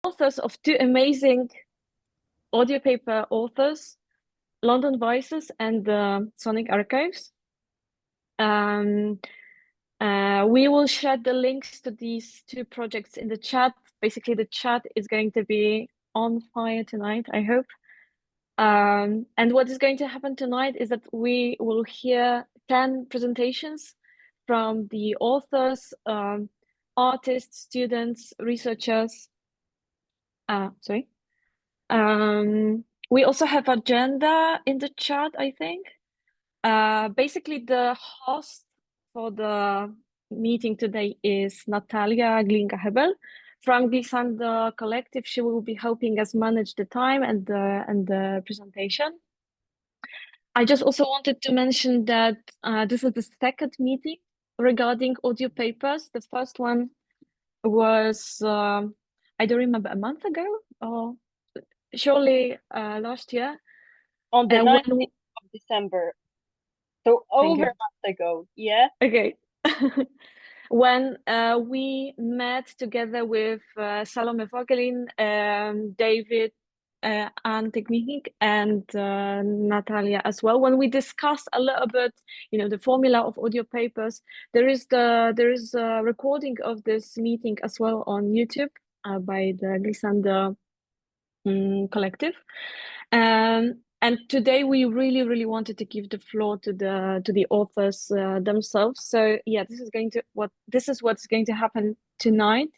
authors of two amazing Audiopaper authors, London Voices and the Sonic Archives. We will share the links to these two projects in the chat. Basically, the chat is going to be on fire tonight, I hope. And what is going to happen tonight is that we will hear 10 presentations from the authors, artists, students, researchers. We also have agenda in the chat, I think. Basically, the host for the meeting today is Natalia Glinka-Hebel from Glissando Collective. She will be helping us manage the time and the presentation. I just also wanted to mention that this is the second meeting regarding Audiopapers. The first one was, I don't remember, a month ago or surely last year. On the 19th of December. So over a month ago, yeah? Okay. When we met together with Salome Vogelin, David Antekmik, and Natalia as well, when we discussed a little bit, the formula of Audiopapers, there is a recording of this meeting as well on YouTube by the Glissando Collective. And today we really wanted to give the floor to the authors themselves. So yeah, this is what's going to happen tonight.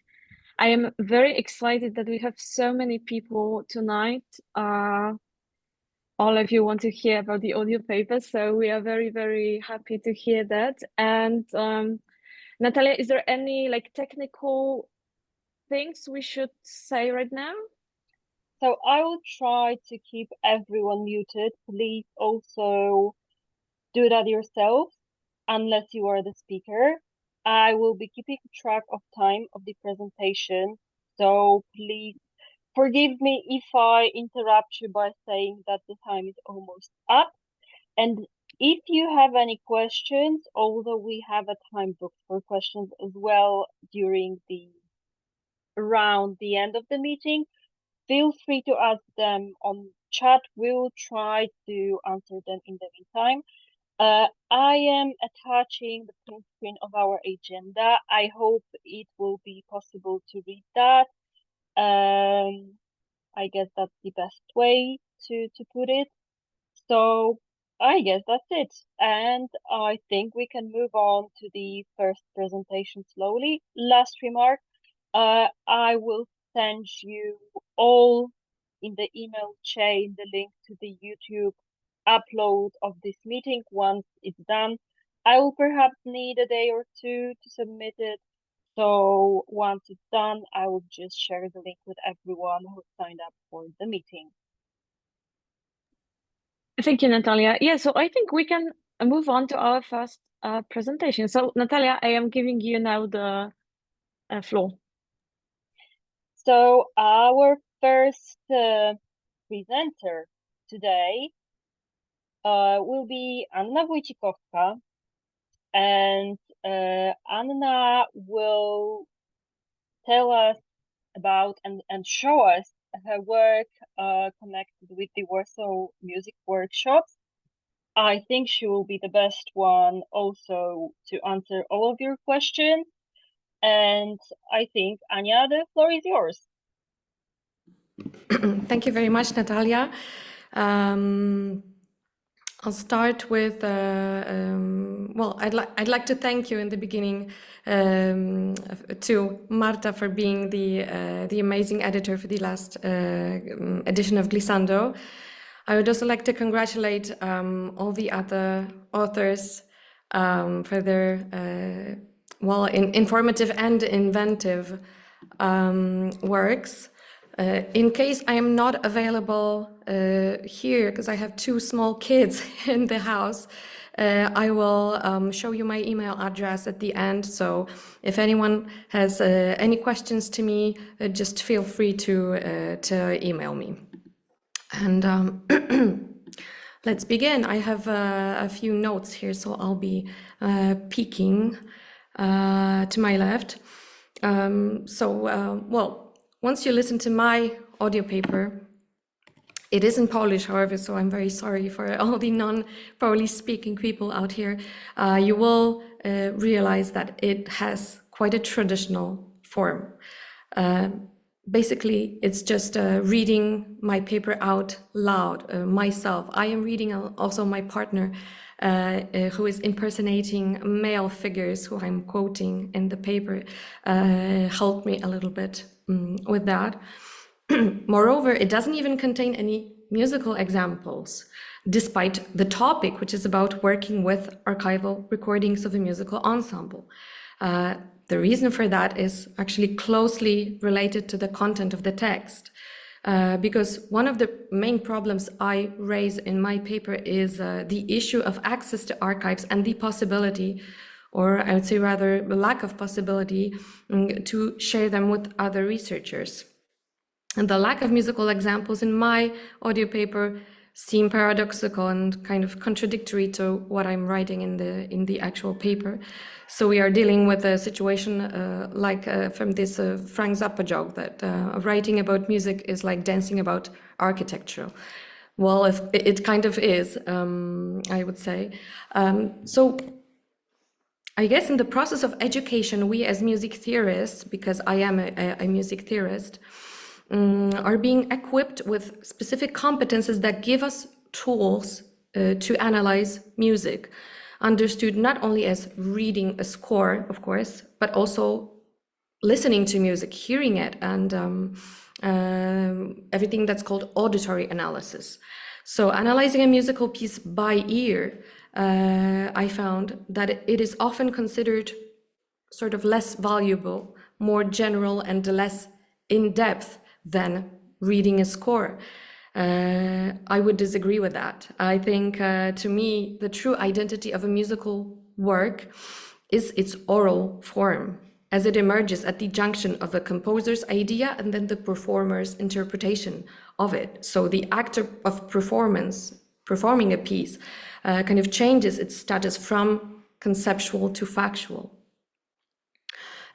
I am very excited that we have so many people tonight. All of you want to hear about the Audiopapers, so we are very happy to hear that. And Natalia, is there any technical things we should say right now? So I will try to keep everyone muted. Please also do that yourself, unless you are the speaker. I will be keeping track of time of the presentation, so please forgive me if I interrupt you by saying that the time is almost up. And if you have any questions, although we have a time booked for questions as well around the end of the meeting, feel free to ask them on chat. We'll try to answer them in the meantime. I am attaching the print screen of our agenda. I hope it will be possible to read that. I guess that's the best way to put it. So I guess that's it. And I think we can move on to the first presentation slowly. Last remark, I will send you all in the email chain the link to the YouTube upload of this meeting once it's done. I will perhaps need a day or two to submit it. So once it's done, I will just share the link with everyone who signed up for the meeting. Thank you, Natalia. Yeah, so I think we can move on to our first presentation. So Natalia, I am giving you now the floor. So our first presenter today will be Anna Wojcikowska, and Anna will tell us about and show us her work connected with the Warsaw Music Workshops. I think she will be the best one also to answer all of your questions. And I think, Anya, the floor is yours. Thank you very much, Natalia. I'll start with, well, I'd like to thank you in the beginning to Marta for being the amazing editor for the last edition of Glissando. I would also like to congratulate all the other authors for their, well, informative and inventive works. In case I am not available here because I have two small kids in the house, I will show you my email address at the end. So if anyone has any questions to me, just feel free to email me. And let's begin. I have a few notes here, so I'll be peeking to my left. Well, once you listen to my audio paper, it is in Polish, however, so I'm very sorry for all the non-Polish speaking people out here. You will realize that it has quite a traditional form. Basically, it's just reading my paper out loud, myself. I am reading also my partner, who is impersonating male figures who I'm quoting in the paper, helped me a little bit with that. Moreover, it doesn't even contain any musical examples, despite the topic, which is about working with archival recordings of a musical ensemble. The reason for that is actually closely related to the content of the text, because one of the main problems I raise in my paper is the issue of access to archives and the possibility, or I would say rather the lack of possibility, to share them with other researchers. And the lack of musical examples in my audio paper seem paradoxical and kind of contradictory to what I'm writing in the actual paper. So we are dealing with a situation from this Frank Zappa joke that writing about music is like dancing about architecture. Well, if it kind of is, I would say. So I guess in the process of education, we as music theorists, because I am a music theorist, are being equipped with specific competences that give us tools to analyze music, understood not only as reading a score, of course, but also listening to music, hearing it, and everything that's called auditory analysis. So analyzing a musical piece by ear, I found that it is often considered sort of less valuable, more general, and less in-depth than reading a score. I would disagree with that. I think, to me, the true identity of a musical work is its oral form, as it emerges at the junction of a composer's idea and then the performer's interpretation of it. So the act of performing a piece, kind of changes its status from conceptual to factual.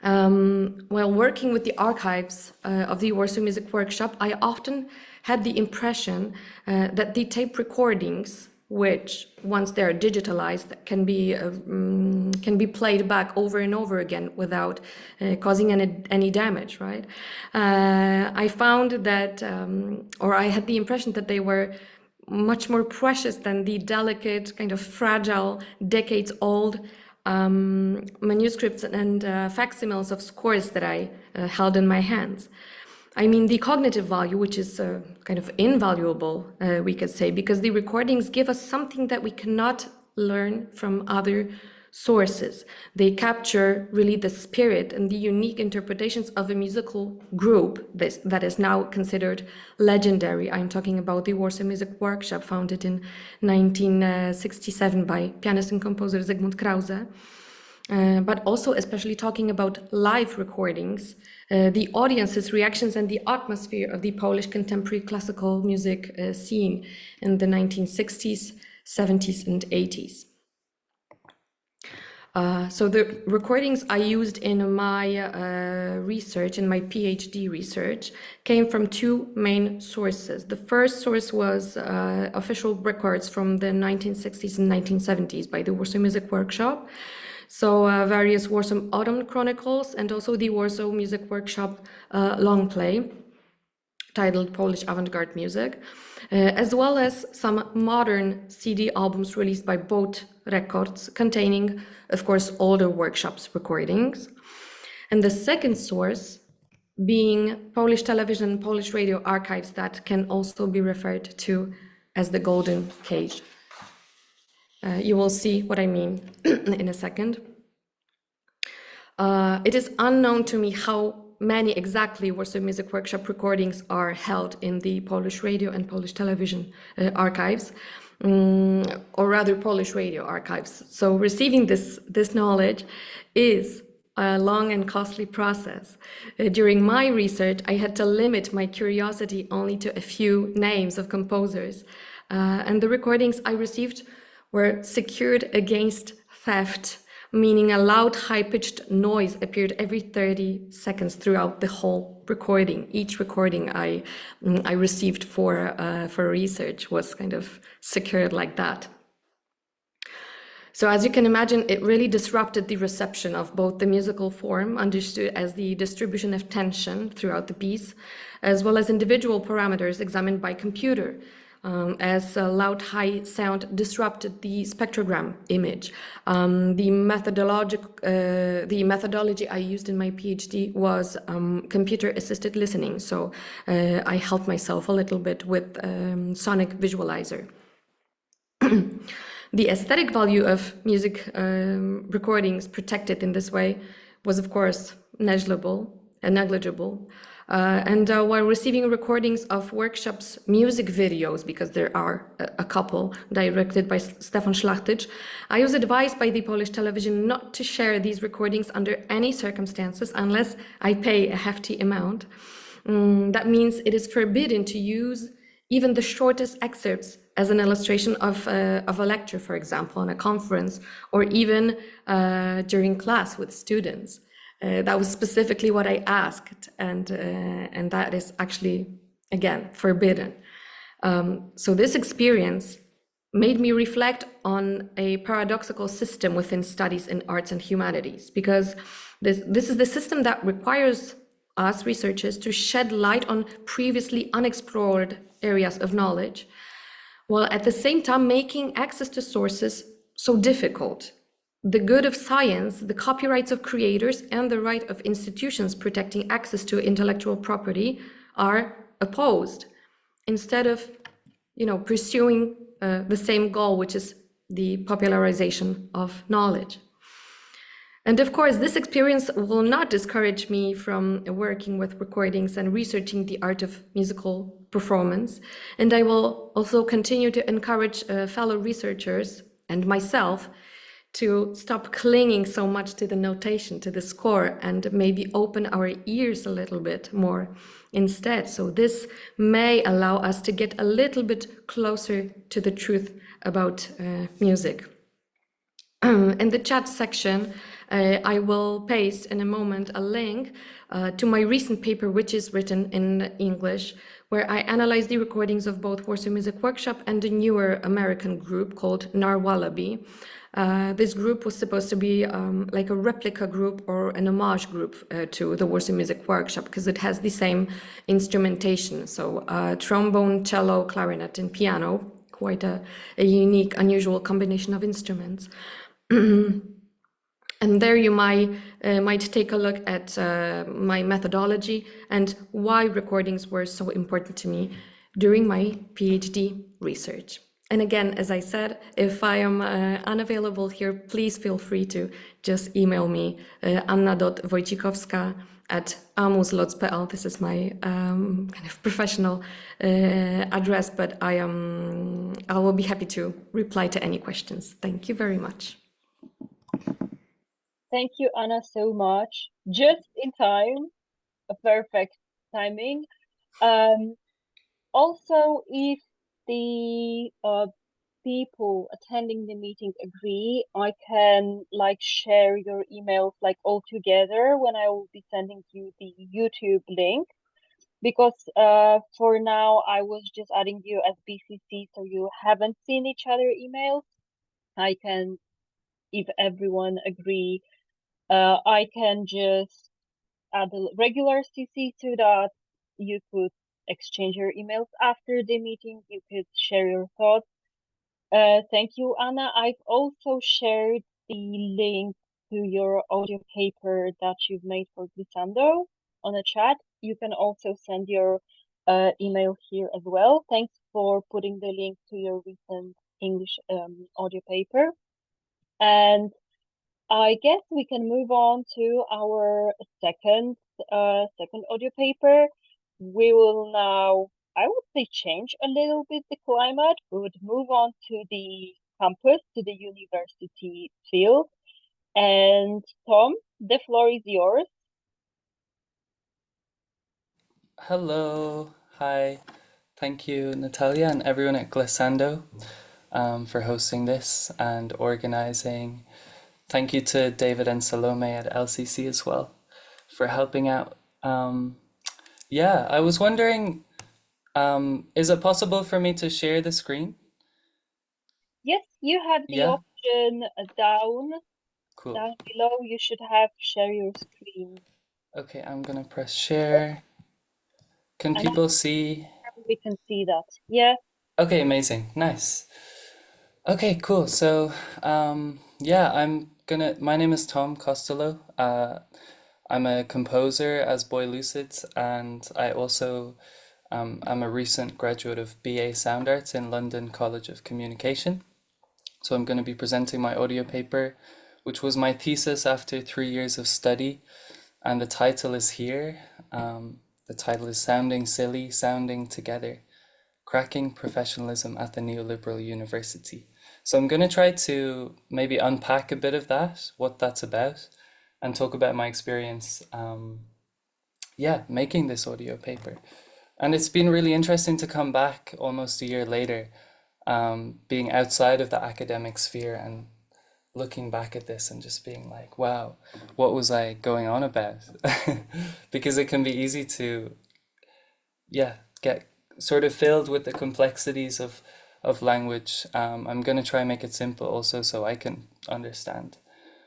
While working with the archives of the Warsaw Music Workshop, I often had the impression that the tape recordings, which once they're digitalized can be played back over and over again without causing any damage, right? I found that, or I had the impression that they were much more precious than the delicate, kind of fragile, decades-old manuscripts and facsimiles of scores that I held in my hands. I mean, the cognitive value, which is kind of invaluable, we could say, because the recordings give us something that we cannot learn from other sources. They capture really the spirit and the unique interpretations of a musical group that is now considered legendary. I'm talking about the Warsaw Music Workshop, founded in 1967 by pianist and composer Zygmunt Krause. But also especially talking about live recordings, the audience's reactions and the atmosphere of the Polish contemporary classical music scene in the 1960s, 70s, and 80s. So the recordings I used in my research, in my PhD research, came from two main sources. The first source was official records from the 1960s and 1970s by the Warsaw Music Workshop. So various Warsaw Autumn Chronicles and also the Warsaw Music Workshop long play titled Polish Avant-Garde Music, as well as some modern CD albums released by both records containing, of course, older workshops recordings. And the second source being Polish television and Polish radio archives that can also be referred to as the Golden Cage. You will see what I mean in a second. It is unknown to me how many exactly Warsaw Music Workshop recordings are held in the Polish radio and Polish television archives, or rather Polish radio archives. So receiving this knowledge is a long and costly process. During my research, I had to limit my curiosity only to a few names of composers, and the recordings I received were secured against theft meaning a loud, high-pitched noise appeared every 30 seconds throughout the whole recording. Each recording I received for research was kind of secured like that. So as you can imagine, it really disrupted the reception of both the musical form, understood as the distribution of tension throughout the piece, as well as individual parameters examined by computer, as loud high sound disrupted the spectrogram image. The methodology I used in my PhD was computer-assisted listening, so I helped myself a little bit with sonic visualizer. The aesthetic value of music recordings protected in this way was, of course, negligible. While receiving recordings of workshops, music videos, because there are a couple directed by Stefan Szlachtic, I was advised by the Polish television not to share these recordings under any circumstances unless I pay a hefty amount. That means it is forbidden to use even the shortest excerpts as an illustration of a lecture, for example, on a conference, or even during class with students. That was specifically what I asked, and that is actually, again, forbidden. So this experience made me reflect on a paradoxical system within studies in arts and humanities, because this is the system that requires us researchers to shed light on previously unexplored areas of knowledge, while at the same time making access to sources so difficult. The good of science, the copyrights of creators, and the right of institutions protecting access to intellectual property are opposed, instead of, pursuing the same goal, which is the popularization of knowledge. And of course, this experience will not discourage me from working with recordings and researching the art of musical performance. And I will also continue to encourage fellow researchers and myself to stop clinging so much to the notation, to the score, and maybe open our ears a little bit more instead. So this may allow us to get a little bit closer to the truth about music. In the chat section, I will paste in a moment a link to my recent paper, which is written in English, where I analyze the recordings of both Warsaw Music Workshop and a newer American group called Narwalaby. This group was supposed to be like a replica group or an homage group to the Warsaw Music Workshop, because it has the same instrumentation. So trombone, cello, clarinet, and piano, quite a unique, unusual combination of instruments. And there you might take a look at my methodology and why recordings were so important to me during my PhD research. And again, as I said, if I am unavailable here, please feel free to just email me, anna.wojcikowska@amusloc.pl. This is my kind of professional address, but I will be happy to reply to any questions. Thank you very much. Thank you, Anna, so much. Just in time, a perfect timing. Also, if the people attending the meeting agree, I can share your emails all together when I will be sending you the YouTube link, because for now I was just adding you as BCC, so you haven't seen each other emails. I can, if everyone agree, I can just add a regular CC so that you could exchange your emails after the meeting. You could share your thoughts. Thank you, Anna. I've also shared the link to your audio paper that you've made for Glissando on the chat. You can also send your email here as well. Thanks for putting the link to your recent English audio paper. And I guess we can move on to our second audio paper. We will now, I would say, change a little bit the climate. We would move on to the campus, to the university field. And Tom, the floor is yours. Hello, hi. Thank you, Natalia, and everyone at Glissando for hosting this and organizing thank you to David and Salome at LCC as well for helping out. Yeah, I was wondering, is it possible for me to share the screen? Yes, you have the Yeah, option down cool. below. You should have share your screen. Okay, I'm gonna press share. Can And people see? we can see that. Yeah. Okay, amazing, nice. Okay, cool. So, yeah, my name is Tom Costello. I'm a composer as Boy Lucid, and I also I'm a recent graduate of BA Sound Arts in London College of Communication. So I'm going to be presenting my audio paper, which was my thesis after 3 years of study, and the title is here. The title is Sounding Silly, Sounding Together, Cracking Professionalism at the Neoliberal University. So I'm going to try to maybe unpack a bit of that, what that's about, and talk about my experience, making this audio paper. And it's been really interesting to come back almost a year later, being outside of the academic sphere and looking back at this and just being like, wow, what was I going on about? Because it can be easy to, get sort of filled with the complexities of language. I'm going to try and make it simple also so I can understand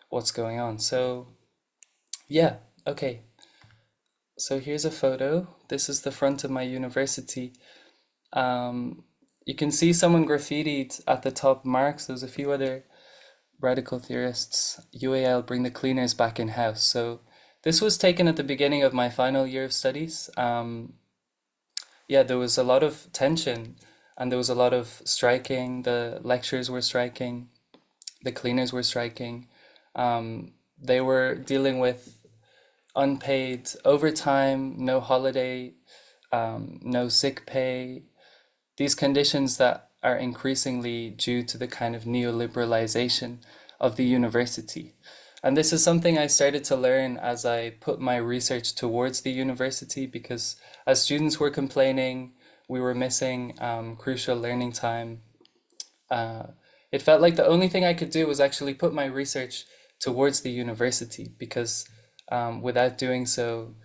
what's going on. So, yeah, okay. So here's a photo. This is the front of my university. You can see someone graffitied at the top Marx. There's a few other radical theorists. UAL, bring the cleaners back in house. So this was taken at the beginning of my final year of studies. There was a lot of tension and there was a lot of striking. The lecturers were striking, the cleaners were striking. They were dealing with unpaid overtime, no holiday, no sick pay, these conditions that are increasingly due to the kind of neoliberalization of the university. And this is something I started to learn as I put my research towards the university, because as students were complaining, we were missing crucial learning time. It felt like the only thing I could do was actually put my research towards the university, because without doing so,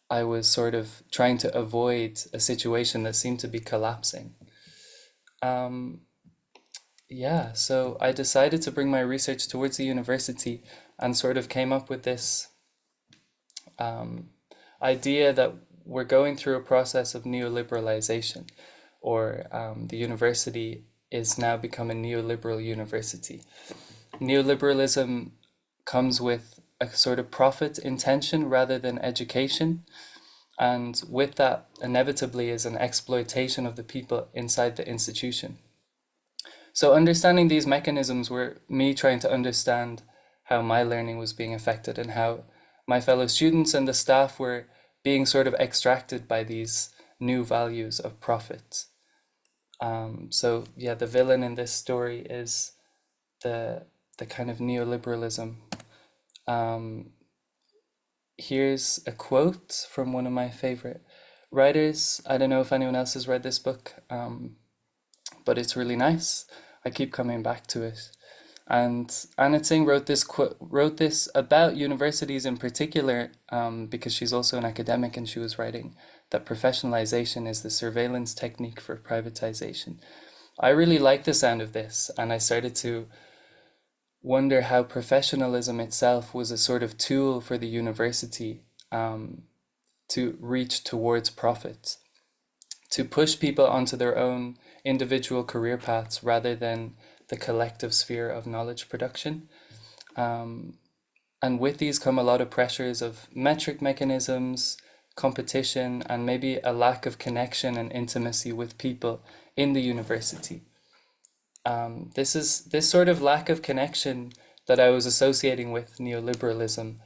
I was sort of trying to avoid a situation that seemed to be collapsing. So I decided to bring my research towards the university and sort of came up with this idea that we're going through a process of neoliberalization, or the university is now becoming a neoliberal university. Neoliberalism comes with a sort of profit intention rather than education. And with that, inevitably, is an exploitation of the people inside the institution. So understanding these mechanisms were me trying to understand how my learning was being affected and how my fellow students and the staff were being sort of extracted by these new values of profit. The villain in this story is the kind of neoliberalism. Here's a quote from one of my favorite writers. I don't know if anyone else has read this book, but it's really nice. I keep coming back to it. And Anna Tsing wrote this about universities in particular, because she's also an academic, and she was writing that professionalization is the surveillance technique for privatization. I really like the sound of this, and I started to wonder how professionalism itself was a sort of tool for the university to reach towards profit, to push people onto their own individual career paths rather than the collective sphere of knowledge production. And with these come a lot of pressures of metric mechanisms, competition, and maybe a lack of connection and intimacy with people in the university. This sort of lack of connection that I was associating with neoliberalism.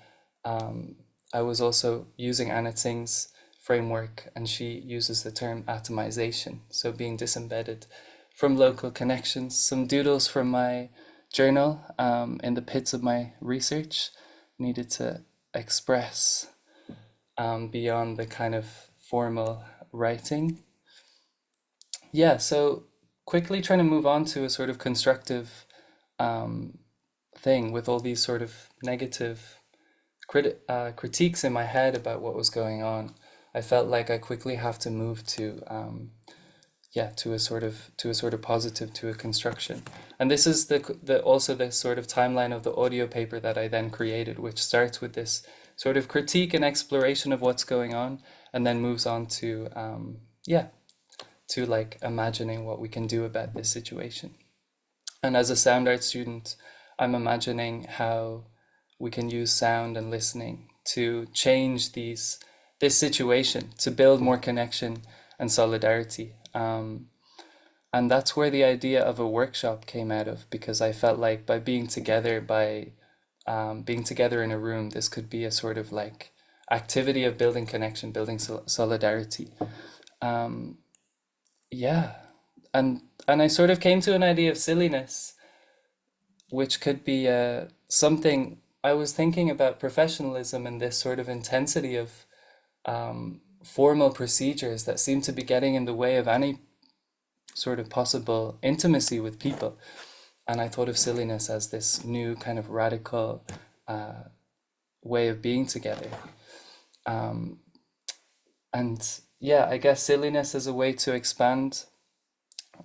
I was also using Anna Tsing's framework, and she uses the term atomization, so being disembedded from local connections. Some doodles from my journal in the pits of my research needed to express beyond the kind of formal writing. So quickly trying to move on to a sort of constructive thing with all these sort of negative critiques in my head about what was going on. I felt like I quickly have to move to to a sort of positive, to a construction. And this is also the sort of timeline of the audio paper that I then created, which starts with this sort of critique and exploration of what's going on, and then moves on to to like imagining what we can do about this situation. And as a sound art student, I'm imagining how we can use sound and listening to change this situation, to build more connection and solidarity. And that's where the idea of a workshop came out of, because I felt like by being together, being together in a room, this could be a sort of like activity of building connection, building solidarity. And I sort of came to an idea of silliness, which could be something. I was thinking about professionalism and this sort of intensity of formal procedures that seem to be getting in the way of any sort of possible intimacy with people. And I thought of silliness as this new kind of radical way of being together. And yeah, I guess silliness is a way to expand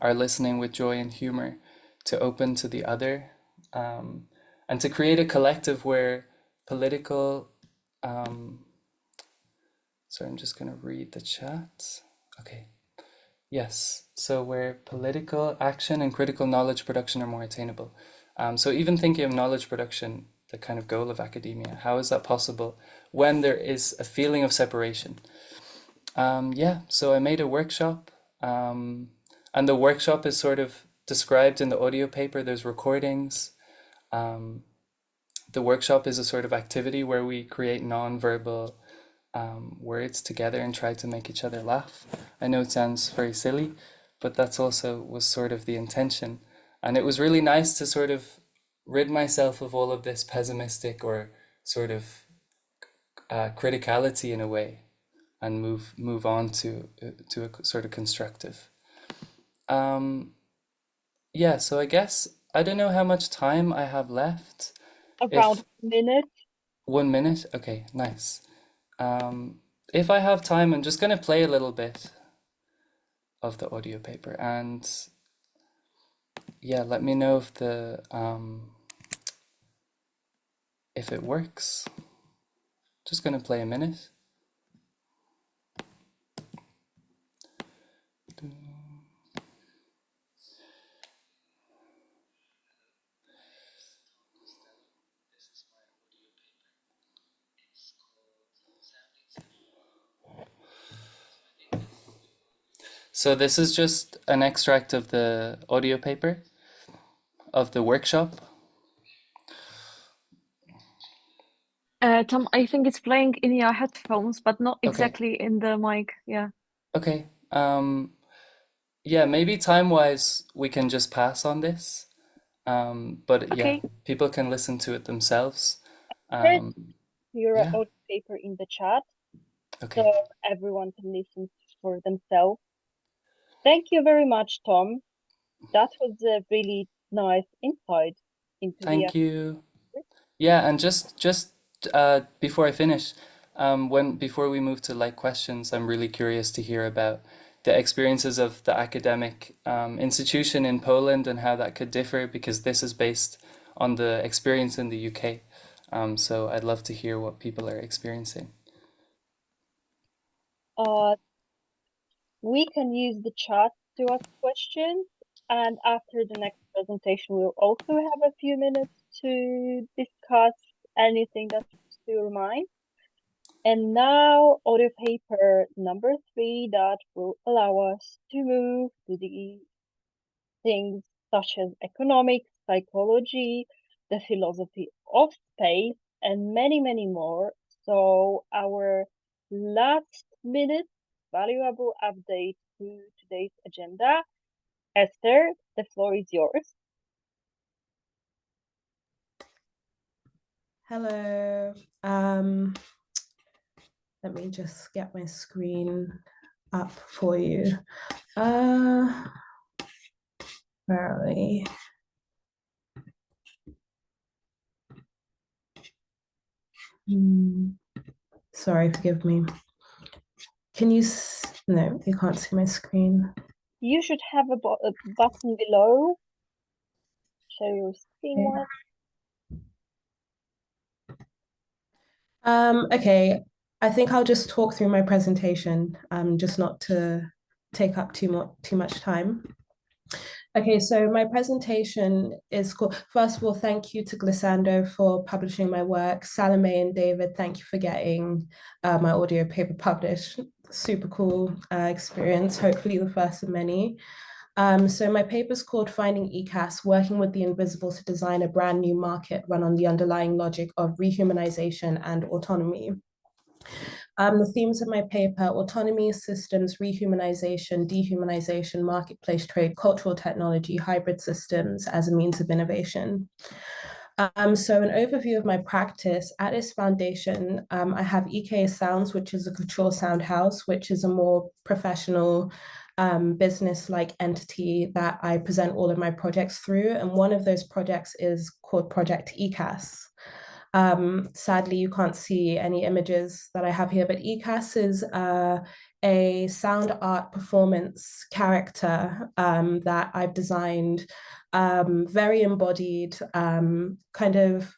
our listening with joy and humor, to open to the other, and to create a collective where political sorry, I'm just going to read the chat. Okay. Yes. So where political action and critical knowledge production are more attainable. So even thinking of knowledge production, the kind of goal of academia, how is that possible when there is a feeling of separation? So I made a workshop, and the workshop is sort of described in the audio paper. There's recordings. The workshop is a sort of activity where we create non-verbal words together and try to make each other laugh. I know it sounds very silly, but that's also was sort of the intention. And it was really nice to sort of rid myself of all of this pessimistic or sort of criticality in a way, and move on to a sort of constructive. So I guess I don't know how much time I have left. Around a minute. 1 minute? Okay, nice. If I have time, I'm just going to play a little bit of the audio paper, and let me know if it works. Just going to play a minute. So this is just an extract of the audio paper of the workshop. Tom, I think it's playing in your headphones, but not Okay. exactly in the mic. Yeah. Okay. Maybe time-wise we can just pass on this. But Okay. people can listen to it themselves. Your Yeah. audio paper in the chat, Okay. so everyone can listen for themselves. Thank you very much, Tom. That was a really nice insight into Thank you. Yeah, and just before I finish, before we move to like questions, I'm really curious to hear about the experiences of the academic institution in Poland and how that could differ, because this is based on the experience in the UK. So I'd love to hear what people are experiencing. We can use the chat to ask questions, and after the next presentation, we'll also have a few minutes to discuss anything that comes to your mind. And now, audio paper number 3 that will allow us to move to the things such as economics, psychology, the philosophy of space, and many, many more. So our last minute valuable update to today's agenda. Esther, the floor is yours. Hello. Let me just get my screen up for you. Where are we? Sorry, forgive me. Can you, no, you can't see my screen. You should have a button below. Share your screen one. Okay, I think I'll just talk through my presentation, just not to take up too much time. Okay, so my presentation is called, first of all, thank you to Glissando for publishing my work. Salome and David, thank you for getting my audio paper published. Super cool experience, hopefully the first of many. So my paper is called Finding ECAS, Working with the Invisible to Design a Brand New Market Run on the Underlying Logic of Rehumanization and Autonomy. The themes of my paper: autonomy, systems, rehumanization, dehumanization, marketplace trade, cultural technology, hybrid systems as a means of innovation. So an overview of my practice. At its foundation, I have EK Sounds, which is a couture sound house, which is a more professional business-like entity that I present all of my projects through. And one of those projects is called Project ECAS. Sadly, you can't see any images that I have here, but ECAS is a sound art performance character that I've designed, very embodied, kind of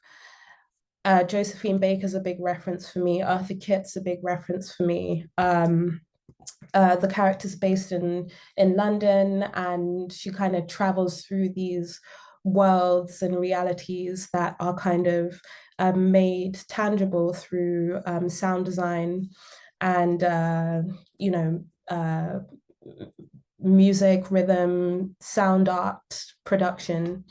Josephine Baker's a big reference for me, Arthur Kitt's a big reference for me. The character's based in London, and she kind of travels through these worlds and realities that are kind of made tangible through sound design and music, rhythm, sound art production.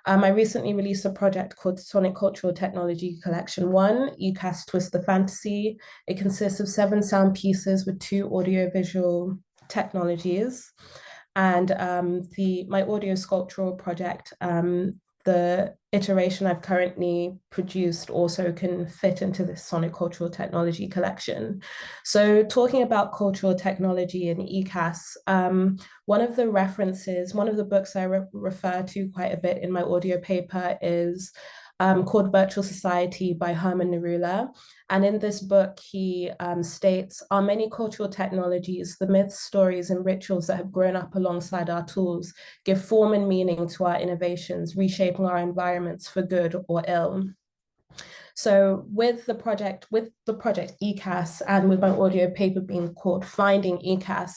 I recently released a project called Sonic Cultural Technology Collection 1, ECAS Twist the Fantasy. It consists of 7 sound pieces with 2 audiovisual technologies. And my audio sculptural project, the iteration I've currently produced also can fit into this Sonic Cultural Technology collection. So talking about cultural technology and ECAS, one of the books I refer to quite a bit in my audio paper is called Virtual Society by Herman Narula. And in this book, he states, our many cultural technologies, the myths, stories, and rituals that have grown up alongside our tools, give form and meaning to our innovations, reshaping our environments for good or ill. So with the project ECAS and with my audio paper being called Finding ECAS,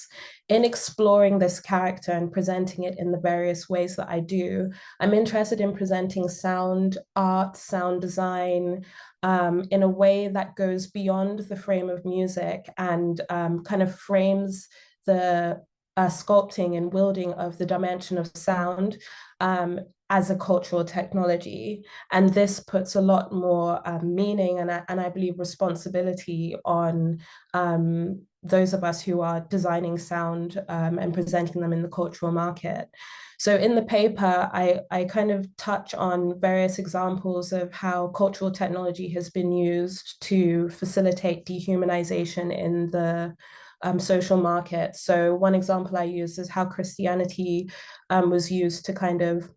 in exploring this character and presenting it in the various ways that I do, I'm interested in presenting sound art, sound design, in a way that goes beyond the frame of music and kind of frames the sculpting and wielding of the dimension of sound as a cultural technology. And this puts a lot more meaning and I believe responsibility on those of us who are designing sound and presenting them in the cultural market. So in the paper, I kind of touch on various examples of how cultural technology has been used to facilitate dehumanization in the social market. So one example I use is how Christianity was used to kind of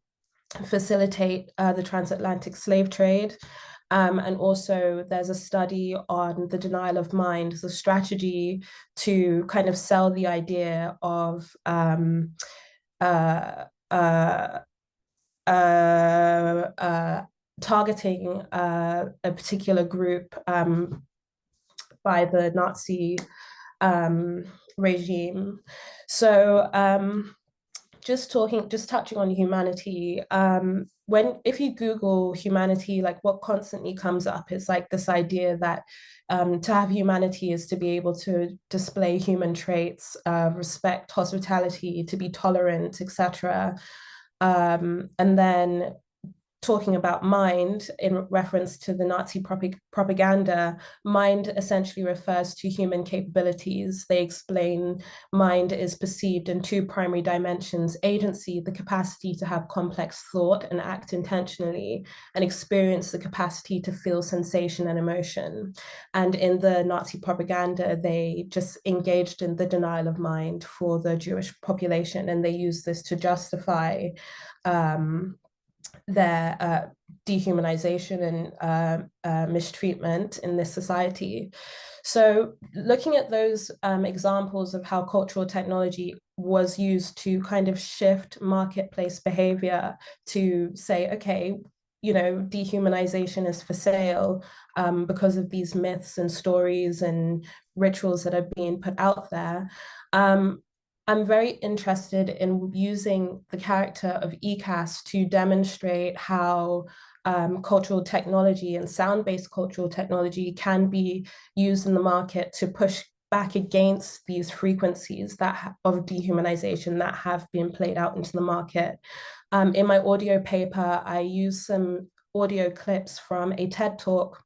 facilitate the transatlantic slave trade. And also there's a study on the denial of mind as a strategy to kind of sell the idea of targeting a particular group by the Nazi regime. So just touching on humanity, if you Google humanity, like what constantly comes up is like this idea that to have humanity is to be able to display human traits, respect, hospitality, to be tolerant, etc. And then talking about mind in reference to the Nazi propaganda, mind essentially refers to human capabilities. They explain mind is perceived in 2 primary dimensions: agency, the capacity to have complex thought and act intentionally, and experience, the capacity to feel sensation and emotion. And in the Nazi propaganda, they just engaged in the denial of mind for the Jewish population, and they used this to justify their dehumanization and mistreatment in this society. So looking at those examples of how cultural technology was used to kind of shift marketplace behavior to say, okay, you know, dehumanization is for sale because of these myths and stories and rituals that are being put out there. I'm very interested in using the character of ECAS to demonstrate how cultural technology and sound-based cultural technology can be used in the market to push back against these frequencies of dehumanization that have been played out into the market. In my audio paper, I use some audio clips from a TED Talk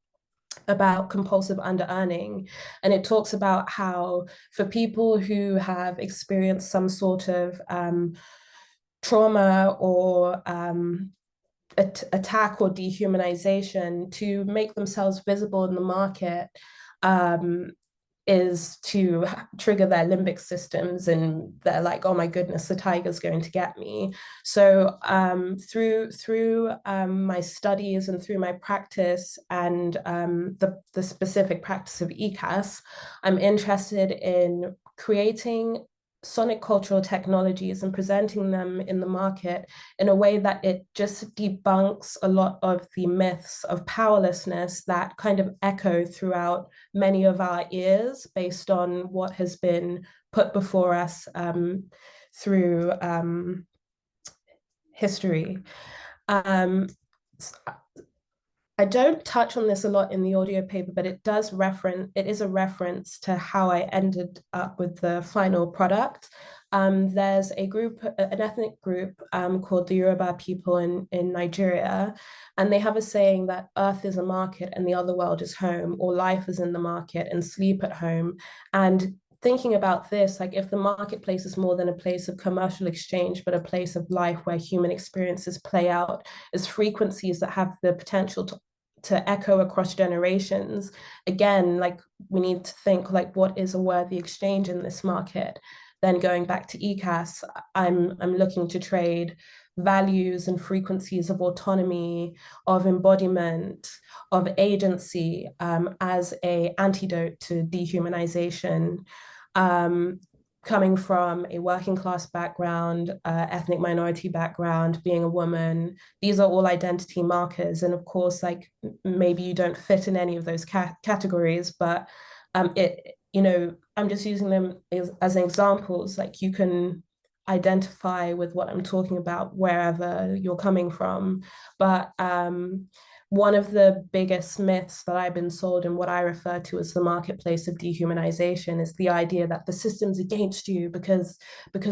about compulsive under-earning, and it talks about how for people who have experienced some sort of trauma or attack or dehumanization, to make themselves visible in the market is to trigger their limbic systems, and they're like, oh my goodness, the tiger's going to get me. So through my studies and through my practice and the specific practice of ECAS, I'm interested in creating sonic cultural technologies and presenting them in the market in a way that it just debunks a lot of the myths of powerlessness that kind of echo throughout many of our ears based on what has been put before us through history. I don't touch on this a lot in the audio paper, but it is a reference to how I ended up with the final product. There's a group, an ethnic group called the Yoruba people in Nigeria, and they have a saying that earth is a market and the other world is home, or life is in the market and sleep at home. And thinking about this, like if the marketplace is more than a place of commercial exchange, but a place of life where human experiences play out as frequencies that have the potential to echo across generations, again, like we need to think like, what is a worthy exchange in this market? Then going back to ECAS, I'm looking to trade values and frequencies of autonomy, of embodiment, of agency as an antidote to dehumanization. Coming from a working class background, ethnic minority background, being a woman, these are all identity markers. And of course, like maybe you don't fit in any of those categories, but I'm just using them as examples. Like you can identify with what I'm talking about wherever you're coming from. But one of the biggest myths that I've been sold in what I refer to as the marketplace of dehumanization is the idea that the system's against you because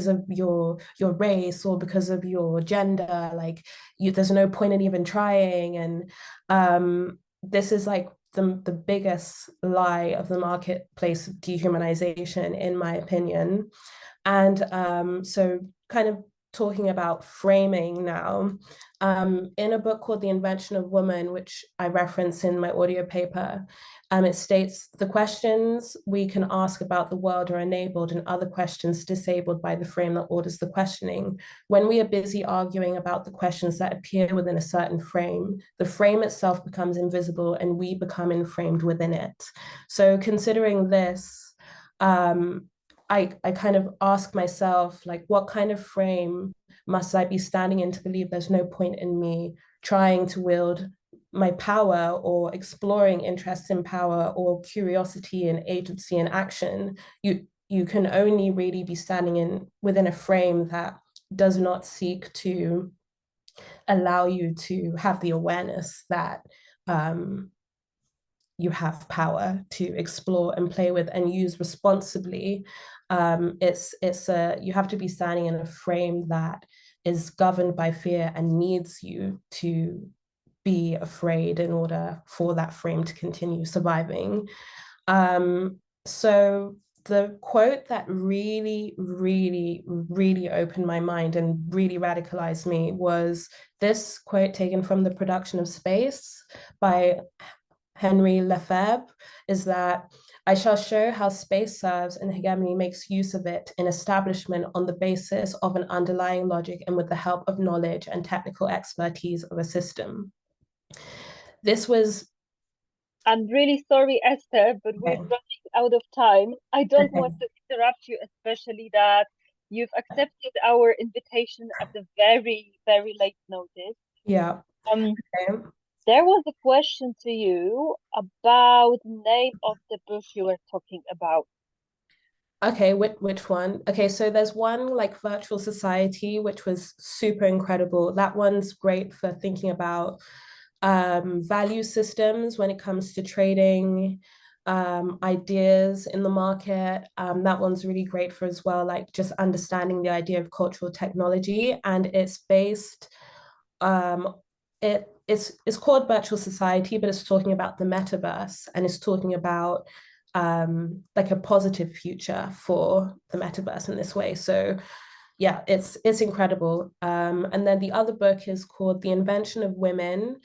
of your race or because of your gender. Like there's no point in even trying. And this is like the biggest lie of the marketplace of dehumanization, in my opinion. And so kind of talking about framing now, in a book called The Invention of Woman, which I reference in my audio paper, it states the questions we can ask about the world are enabled and other questions disabled by the frame that orders the questioning. When we are busy arguing about the questions that appear within a certain frame, the frame itself becomes invisible and we become enframed within it. So considering this, I kind of ask myself, like, what kind of frame must I be standing in to believe there's no point in me trying to wield my power or exploring interest in power or curiosity and agency and action? You can only really be standing within a frame that does not seek to allow you to have the awareness that you have power to explore and play with and use responsibly. You have to be standing in a frame that is governed by fear and needs you to be afraid in order for that frame to continue surviving. So the quote that really, really, really opened my mind and really radicalized me was this quote taken from The Production of Space by Henry Lefebvre, is that I shall show how space serves and hegemony makes use of it in establishment on the basis of an underlying logic and with the help of knowledge and technical expertise of a system. This was... I'm really sorry, Esther, but we're running out of time. I don't want to interrupt you, especially that you've accepted our invitation at the very, very late notice. Yeah. There was a question to you about the name of the book you were talking about. Okay, which one? Okay, so there's one like Virtual Society, which was super incredible. That one's great for thinking about value systems when it comes to trading, ideas in the market. That one's really great for as well, like just understanding the idea of cultural technology. And it's based, it's called Virtual Society, but it's talking about the metaverse, and it's talking about like a positive future for the metaverse in this way. So yeah, it's incredible. And then the other book is called The Invention of Women,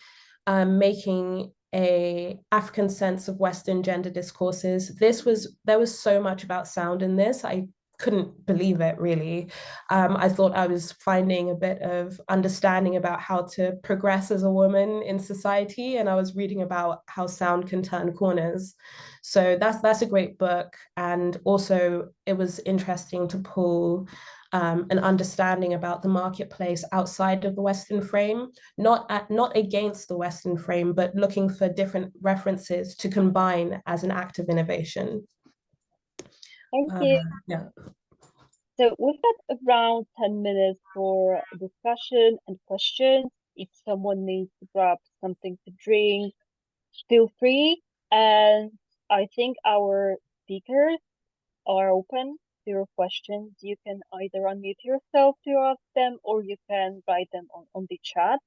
making a African sense of Western gender discourses. There was so much about sound in this. I couldn't believe it, really. I thought I was finding a bit of understanding about how to progress as a woman in society, and I was reading about how sound can turn corners. So that's a great book. And also it was interesting to pull an understanding about the marketplace outside of the Western frame, not against the Western frame, but looking for different references to combine as an act of innovation. Thank you. Yeah. So we've got around 10 minutes for discussion and questions. If someone needs to grab something to drink, feel free. And I think our speakers are open to your questions. You can either unmute yourself to ask them, or you can write them on the chat.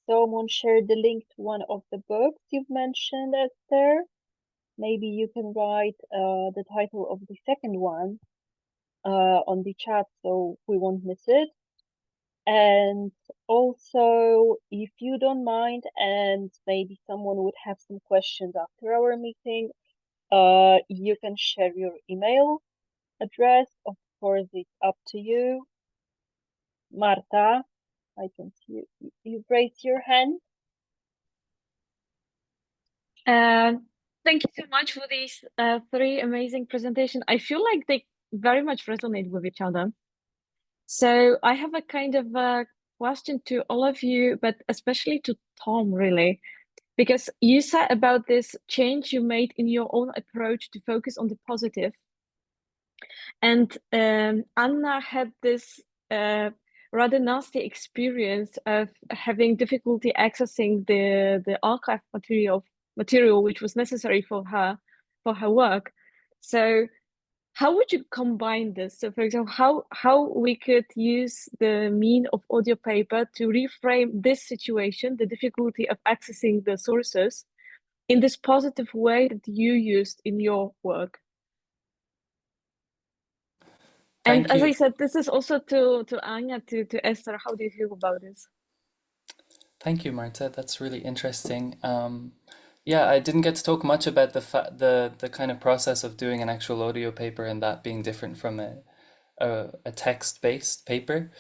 Someone shared the link to one of the books you've mentioned, Esther. Maybe you can write the title of the second one on the chat so we won't miss it. And also, if you don't mind, and maybe someone would have some questions after our meeting, you can share your email address. Of course, it's up to you. Marta, I can see you've raised your hand. Thank you so much for these three amazing presentations. I feel like they very much resonate with each other. So I have a kind of a question to all of you, but especially to Tom, really, because you said about this change you made in your own approach to focus on the positive. And Anna had this rather nasty experience of having difficulty accessing the archive material which was necessary for her work. So how would you combine this? So for example, how we could use the mean of Audiopaper to reframe this situation, the difficulty of accessing the sources, in this positive way that you used in your work? And as I said, this is also to Anya, to Esther. How do you feel about this? Thank you, Marta. That's really interesting. Yeah, I didn't get to talk much about the kind of process of doing an actual audio paper and that being different from a text-based paper.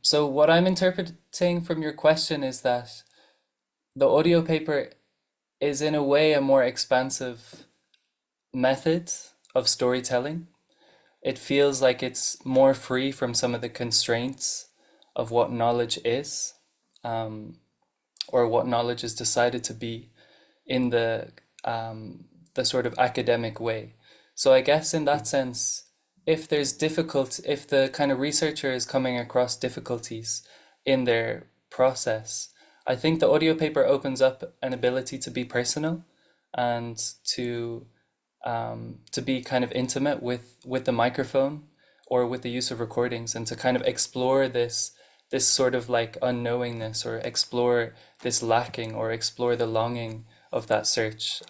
So what I'm interpreting from your question is that the audio paper is in a way a more expansive method of storytelling. It feels like it's more free from some of the constraints of what knowledge is, or what knowledge is decided to be in the sort of academic way. So I guess in that sense, if the kind of researcher is coming across difficulties in their process, I think the audio paper opens up an ability to be personal and to be kind of intimate with the microphone or with the use of recordings, and to kind of explore this sort of like unknowingness, or explore this lacking, or explore the longing of that search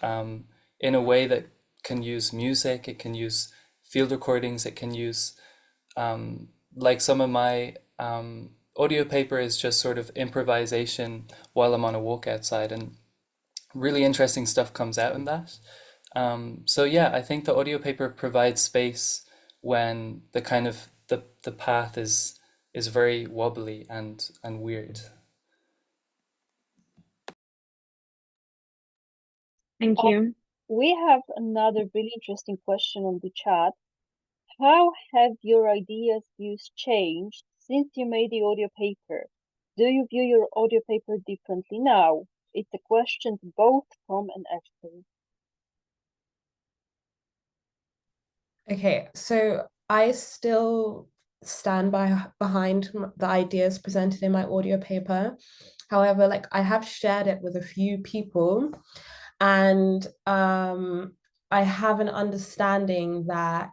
in a way that can use music, it can use field recordings, it can use like some of my audio paper is just sort of improvisation while I'm on a walk outside, and really interesting stuff comes out in that. So yeah, I think the audio paper provides space when the kind of the path is very wobbly and weird. Thank you. We have another really interesting question on the chat. How have your ideas views changed since you made the audio paper? Do you view your audio paper differently now? It's a question both from an expert. Okay, so I still stand behind the ideas presented in my audio paper. However, like I have shared it with a few people, and I have an understanding that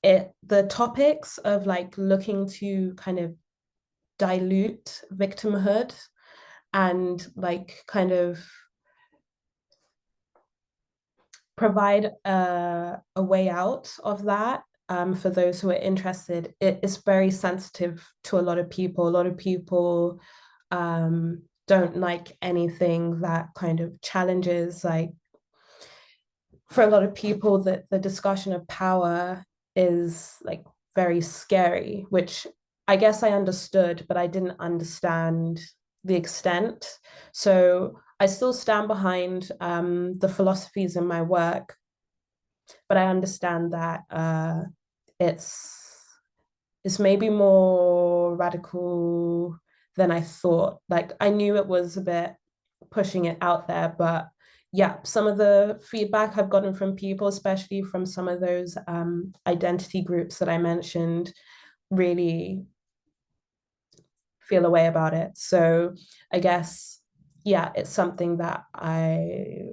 the topics of like looking to kind of dilute victimhood and like kind of provide a way out of that for those who are interested. It is very sensitive to a lot of people. A lot of people don't like anything that kind of challenges, like for a lot of people that the discussion of power is like very scary, which I guess I understood, but I didn't understand the extent. So I still stand behind the philosophies in my work, but I understand that it's maybe more radical than I thought. Like I knew it was a bit pushing it out there, but yeah, some of the feedback I've gotten from people, especially from some of those identity groups that I mentioned, really feel a way about it. So I guess, yeah, it's something that I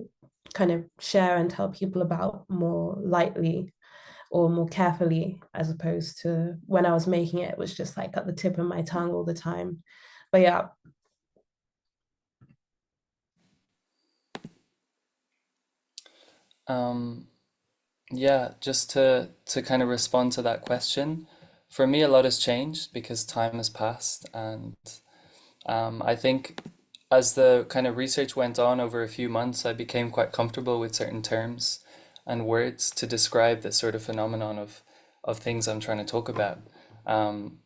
kind of share and tell people about more lightly or more carefully, as opposed to when I was making it, it was just like at the tip of my tongue all the time. But yeah. Yeah, just to kind of respond to that question, for me a lot has changed because time has passed, and I think as the kind of research went on over a few months, I became quite comfortable with certain terms and words to describe this sort of phenomenon of things I'm trying to talk about. Um,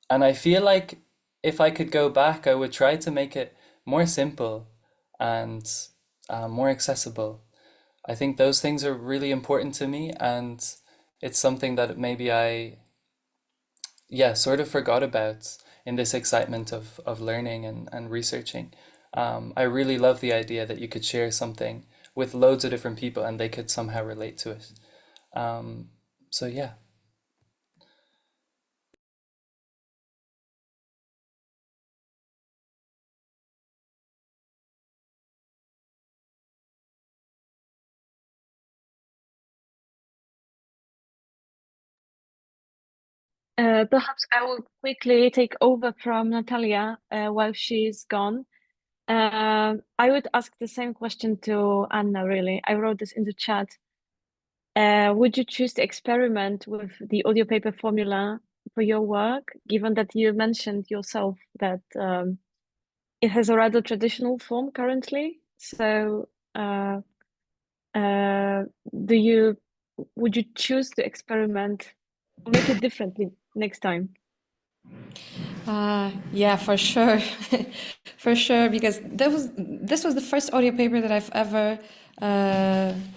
and I feel like if I could go back, I would try to make it more simple and more accessible. I think those things are really important to me, and it's something that maybe I, yeah, sort of forgot about in this excitement of learning and researching. I really love the idea that you could share something with loads of different people and they could somehow relate to it. So yeah. Perhaps I will quickly take over from Natalia while she's gone. I would ask the same question to Anna, really. I wrote this in the chat. Would you choose to experiment with the audio paper formula for your work, given that you mentioned yourself that it has a rather traditional form currently? So, do you would you choose to experiment or make it differently next time? Yeah, for sure, for sure, because this was the first audio paper that I've ever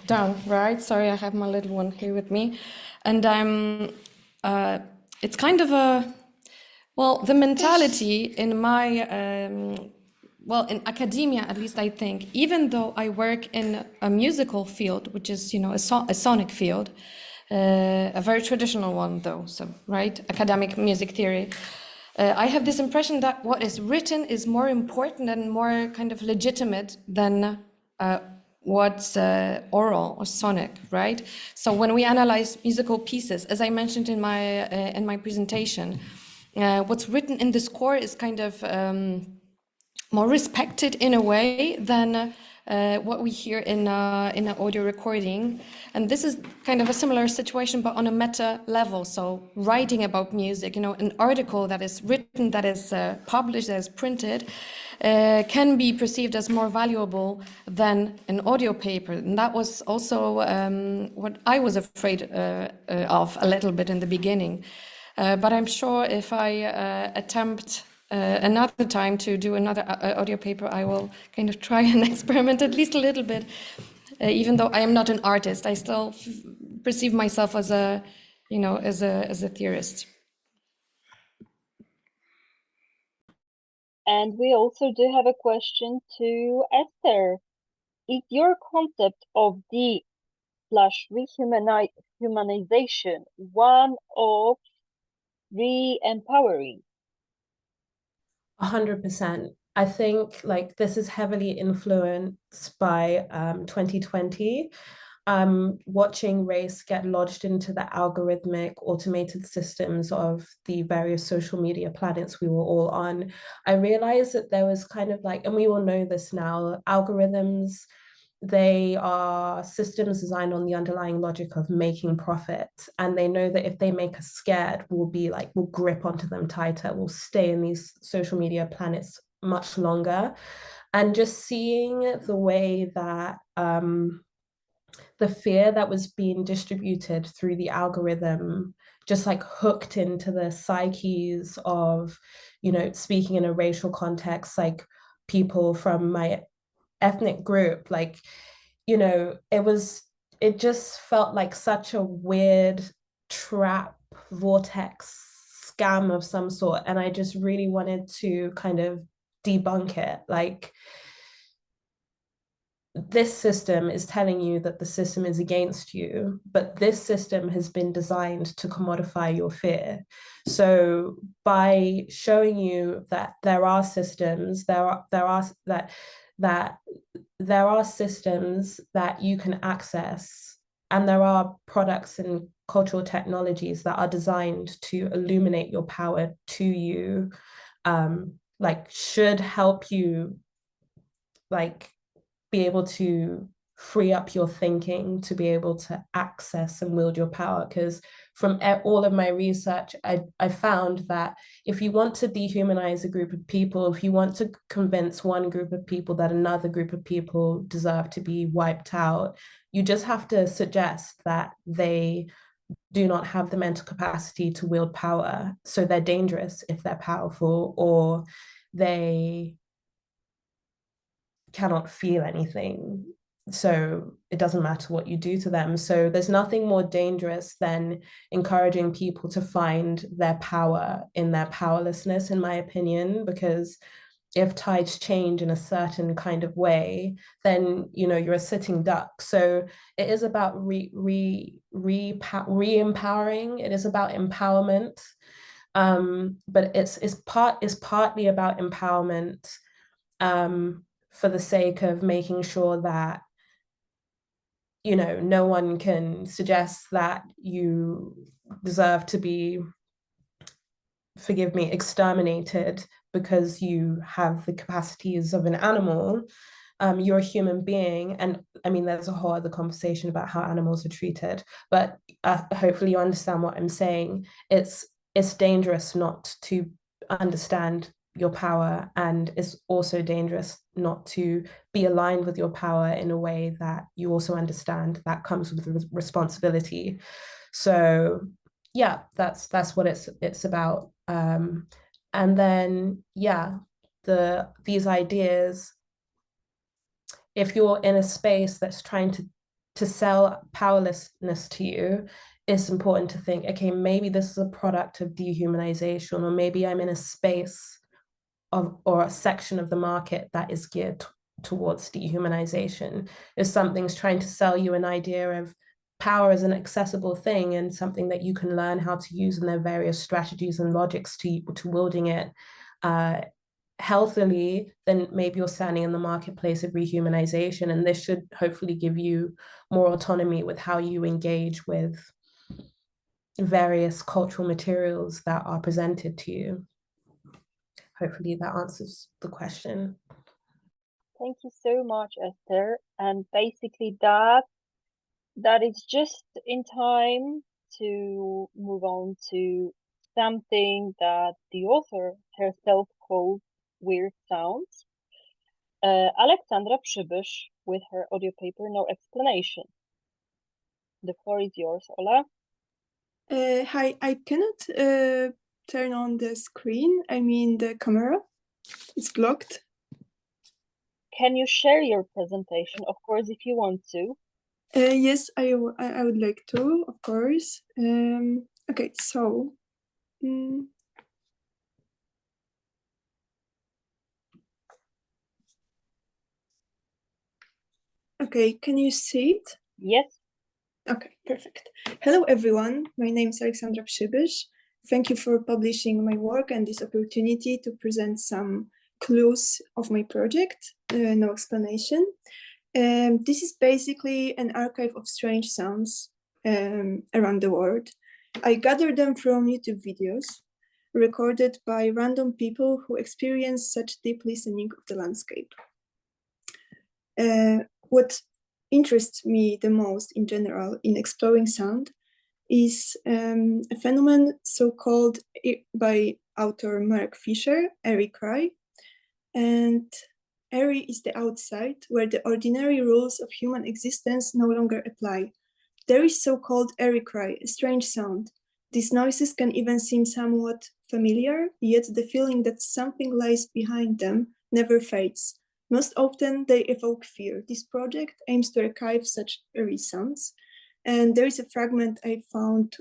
done. Right? Sorry, I have my little one here with me, and it's kind of a well, the mentality in my well, in academia, at least I think, even though I work in a musical field, which is, you know, a sonic field, a very traditional one though, so, right, academic music theory, I have this impression that what is written is more important and more kind of legitimate than what's oral or sonic, right? So when we analyze musical pieces, as I mentioned in my presentation, what's written in the score is kind of more respected in a way than what we hear in an audio recording. And this is kind of a similar situation, but on a meta level. So writing about music, you know, an article that is written, that is published, that is printed, can be perceived as more valuable than an audio paper. And that was also what I was afraid of a little bit in the beginning. But I'm sure if I attempt another time to do another audio paper, I will kind of try and experiment at least a little bit. Even though I am not an artist, I still perceive myself as a, you know, as a theorist. And we also do have a question to Esther. Is your concept of de/rehumanization one of re-empowering? 100%. I think like this is heavily influenced by 2020. Watching race get lodged into the algorithmic automated systems of the various social media planets we were all on, I realized that there was kind of like, and we all know this now, algorithms, they are systems designed on the underlying logic of making profit. And they know that if they make us scared, we'll grip onto them tighter, we'll stay in these social media planets much longer. And just seeing the way that the fear that was being distributed through the algorithm just like hooked into the psyches of, you know, speaking in a racial context, like people from my ethnic group, like, you know, it just felt like such a weird trap vortex scam of some sort. And I just really wanted to kind of debunk it. Like, this system is telling you that the system is against you, but this system has been designed to commodify your fear. So by showing you that there are systems, there are systems that you can access, and there are products and cultural technologies that are designed to illuminate your power to you, like should help you like be able to free up your thinking to be able to access and wield your power. Because from all of my research, I found that if you want to dehumanize a group of people, if you want to convince one group of people that another group of people deserve to be wiped out, you just have to suggest that they do not have the mental capacity to wield power. So they're dangerous if they're powerful, or they cannot feel anything. So it doesn't matter what you do to them. So there's nothing more dangerous than encouraging people to find their power in their powerlessness, in my opinion, because if tides change in a certain kind of way, then, you know, you're a sitting duck. So it is about re-empowering. It is about empowerment. But it's partly about empowerment for the sake of making sure that, you know, no one can suggest that you deserve to be, forgive me, exterminated because you have the capacities of an animal. You're a human being. And I mean, there's a whole other conversation about how animals are treated, but hopefully you understand what I'm saying. It's dangerous not to understand your power, and it's also dangerous not to be aligned with your power in a way that you also understand that comes with responsibility. So yeah, that's what it's about. And then yeah, these ideas, if you're in a space that's trying to sell powerlessness to you, it's important to think, okay, maybe this is a product of dehumanization, or maybe I'm in a space of, or a section of the market that is geared towards dehumanization. If something's trying to sell you an idea of power as an accessible thing and something that you can learn how to use, and their various strategies and logics to wielding it healthily, then maybe you're standing in the marketplace of rehumanization, and this should hopefully give you more autonomy with how you engage with various cultural materials that are presented to you. Hopefully that answers the question. Thank you so much, Esther. And basically that is just in time to move on to something that the author herself calls weird sounds. Alexandra Przybysz with her audio paper, No Explanation. The floor is yours, Ola. Hi, I cannot turn on the screen. I mean the camera. It's blocked. Can you share your presentation, of course, if you want to? Yes, I would like to, of course. Okay, so okay, can you see it? Yes. Okay, perfect. Hello, everyone. My name is Alexandra Przybysz. Thank you for publishing my work and this opportunity to present some clues of my project, No Explanation. This is basically an archive of strange sounds around the world. I gathered them from YouTube videos recorded by random people who experience such deep listening of the landscape. What interests me the most in general in exploring sound is a phenomenon so-called by author Mark Fisher, Airy cry. And airy is the outside, where the ordinary rules of human existence no longer apply. There is so-called airy cry, a strange sound. These noises can even seem somewhat familiar, yet the feeling that something lies behind them never fades. Most often they evoke fear. This project aims to archive such airy sounds. And there is a fragment I found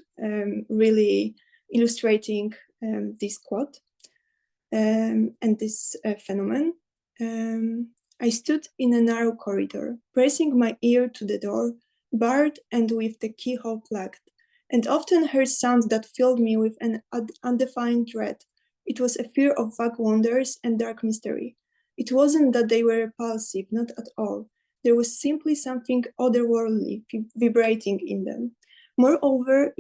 really illustrating this quote. And this phenomenon. I stood in a narrow corridor, pressing my ear to the door, barred and with the keyhole plugged, and often heard sounds that filled me with an undefined dread. It was a fear of vague wonders and dark mystery. It wasn't that they were repulsive, not at all. There was simply something otherworldly vibrating in them. Moreover,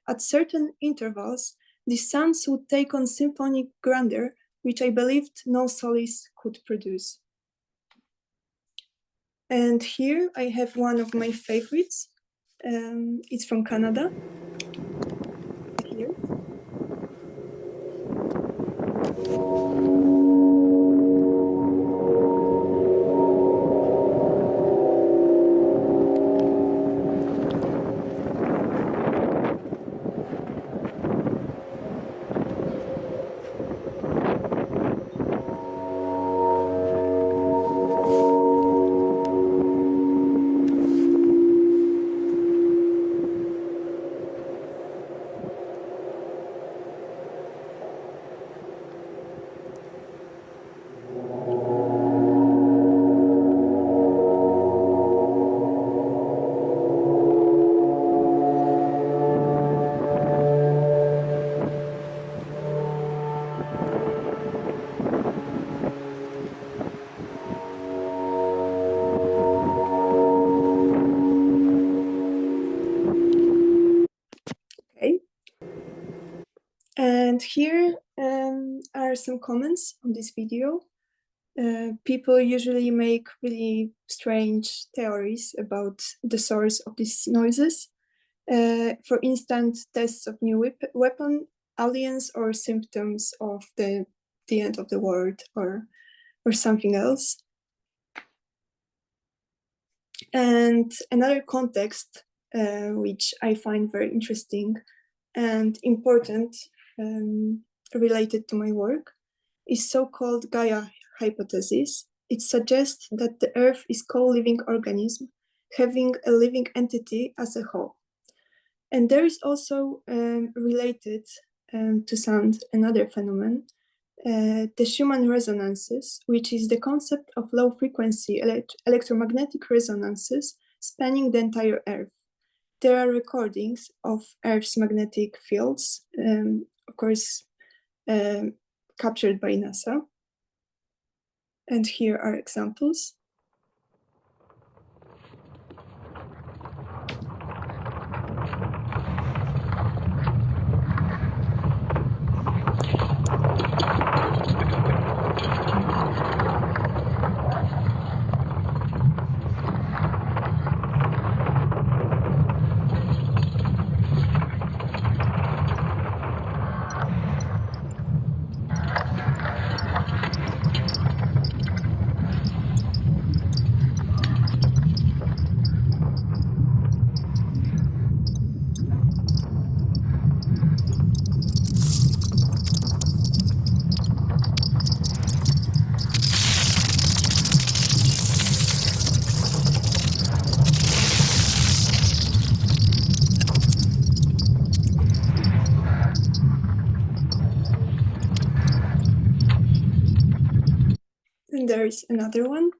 at certain intervals, the sounds would take on symphonic grandeur, which I believed no solace could produce. And here I have one of my favorites. It's from Canada. Here. And here are some comments on this video. People usually make really strange theories about the source of these noises. For instance, tests of new weapon, aliens, or symptoms of the end of the world, or something else. And another context, which I find very interesting and important, related to my work, is so-called Gaia hypothesis. It suggests that the Earth is co-living organism, having a living entity as a whole. And there is also related to sound another phenomenon, the Schumann resonances, which is the concept of low-frequency electromagnetic resonances spanning the entire Earth. There are recordings of Earth's magnetic fields, of course, captured by NASA. And here are examples. And there is another one.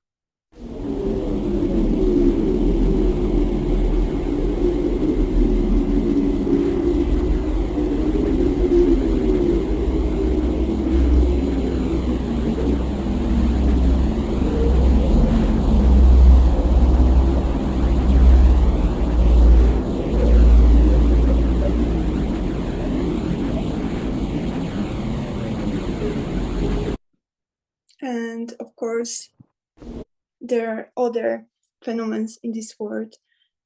And of course, there are other phenomena in this world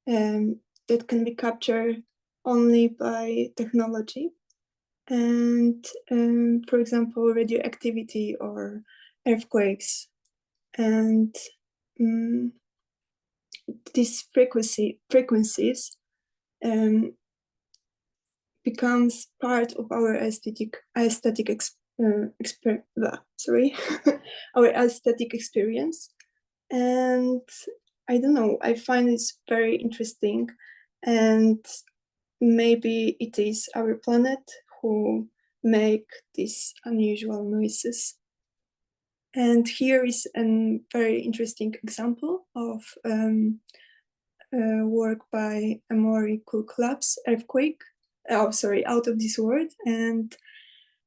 that can be captured only by technology. And for example, radioactivity or earthquakes. And these frequencies becomes part of our our aesthetic experience. And I don't know, I find it's very interesting, and maybe it is our planet who make these unusual noises. And here is a very interesting example of work by Amori Kulklap's Earthquake. Out of this world. And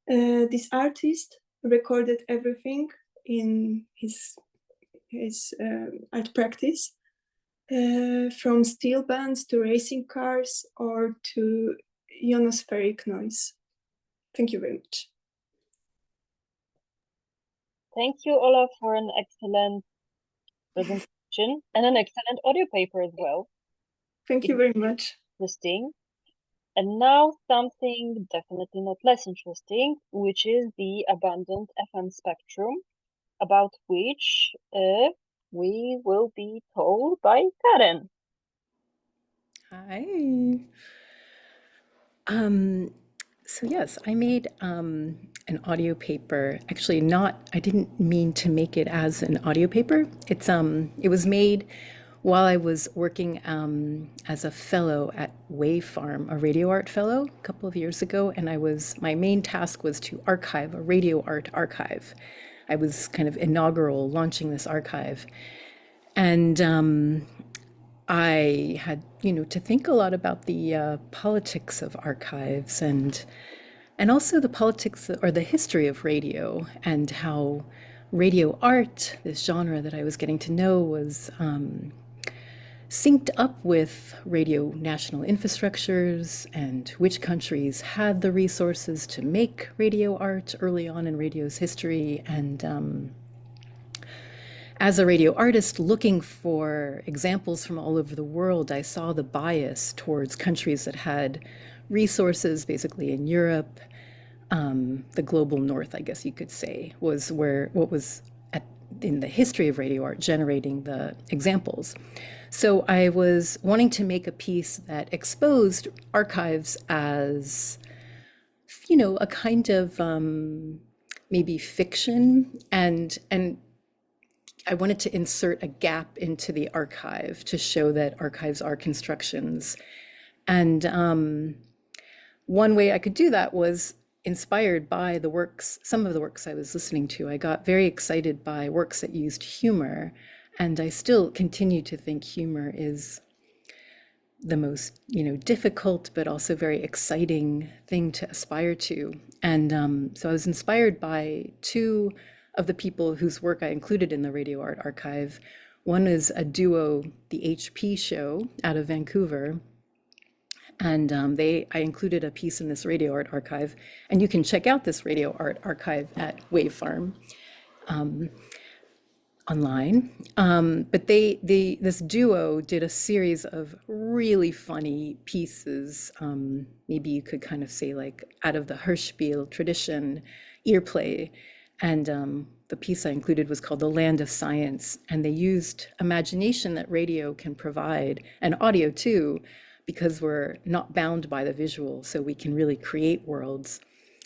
this artist recorded everything in his art practice, from steel bands to racing cars or to ionospheric noise. Thank you very much. Thank you, Ola, for an excellent presentation and an excellent audio paper as well. Thank you very much. Interesting. And now something definitely not less interesting, which is the abundant FM spectrum, about which we will be told by Karen. Hi. So yes, I made an audio paper. Actually, I didn't mean to make it as an audio paper. It was made while I was working as a fellow at Wave Farm, a radio art fellow, a couple of years ago, and my main task was to archive a radio art archive. I was kind of inaugural launching this archive, and I had, to think a lot about the politics of archives and also the politics or the history of radio, and how radio art, this genre that I was getting to know, was synced up with radio national infrastructures, and which countries had the resources to make radio art early on in radio's history. And as a radio artist looking for examples from all over the world, I saw the bias towards countries that had resources, basically in Europe. The global north, I guess you could say, was what was in the history of radio art generating the examples. So I was wanting to make a piece that exposed archives as, a kind of maybe fiction, and I wanted to insert a gap into the archive to show that archives are constructions. And one way I could do that was inspired by some of the works I was listening to. I got very excited by works that used humor, and I still continue to think humor is the most, difficult but also very exciting thing to aspire to. And so I was inspired by two of the people whose work I included in the Radio Art Archive. One is a duo, the HP Show, out of Vancouver. And I included a piece in this Radio Art Archive, and you can check out this Radio Art Archive at Wave Farm online. But this duo did a series of really funny pieces. Maybe you could kind of say like out of the Hörspiel tradition, ear play. And the piece I included was called The Land of Science. And they used imagination that radio can provide, and audio too, because we're not bound by the visual, so we can really create worlds.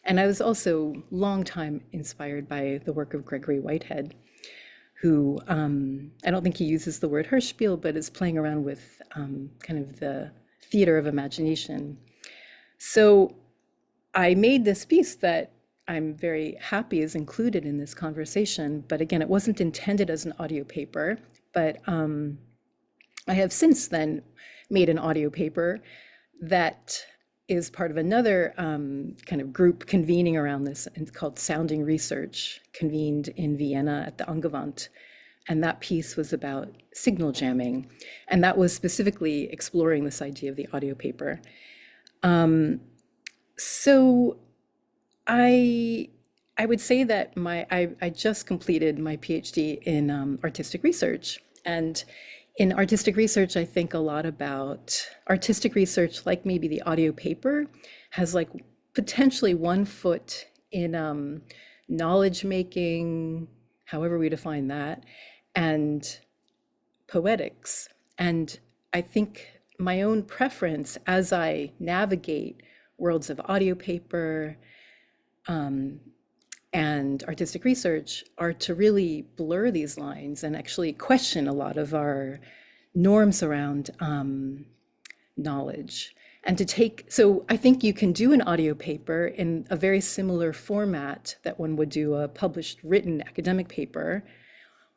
And I was also long time inspired by the work of Gregory Whitehead, who, I don't think he uses the word Hörspiel, but is playing around with kind of the theater of imagination. So I made this piece that I'm very happy is included in this conversation. But again, it wasn't intended as an audio paper, but I have since then made an audio paper that is part of another kind of group convening around this, and it's called Sounding Research, convened in Vienna at the Angewandte. And that piece was about signal jamming. And that was specifically exploring this idea of the audio paper. So I would say that I just completed my PhD in artistic research. And in artistic research, I think a lot about artistic research, like maybe the audio paper, has like potentially one foot in knowledge making, however we define that, and poetics. And I think my own preference as I navigate worlds of audio paper and artistic research are to really blur these lines and actually question a lot of our norms around knowledge. And to take, so I think you can do an audio paper in a very similar format that one would do a published written academic paper.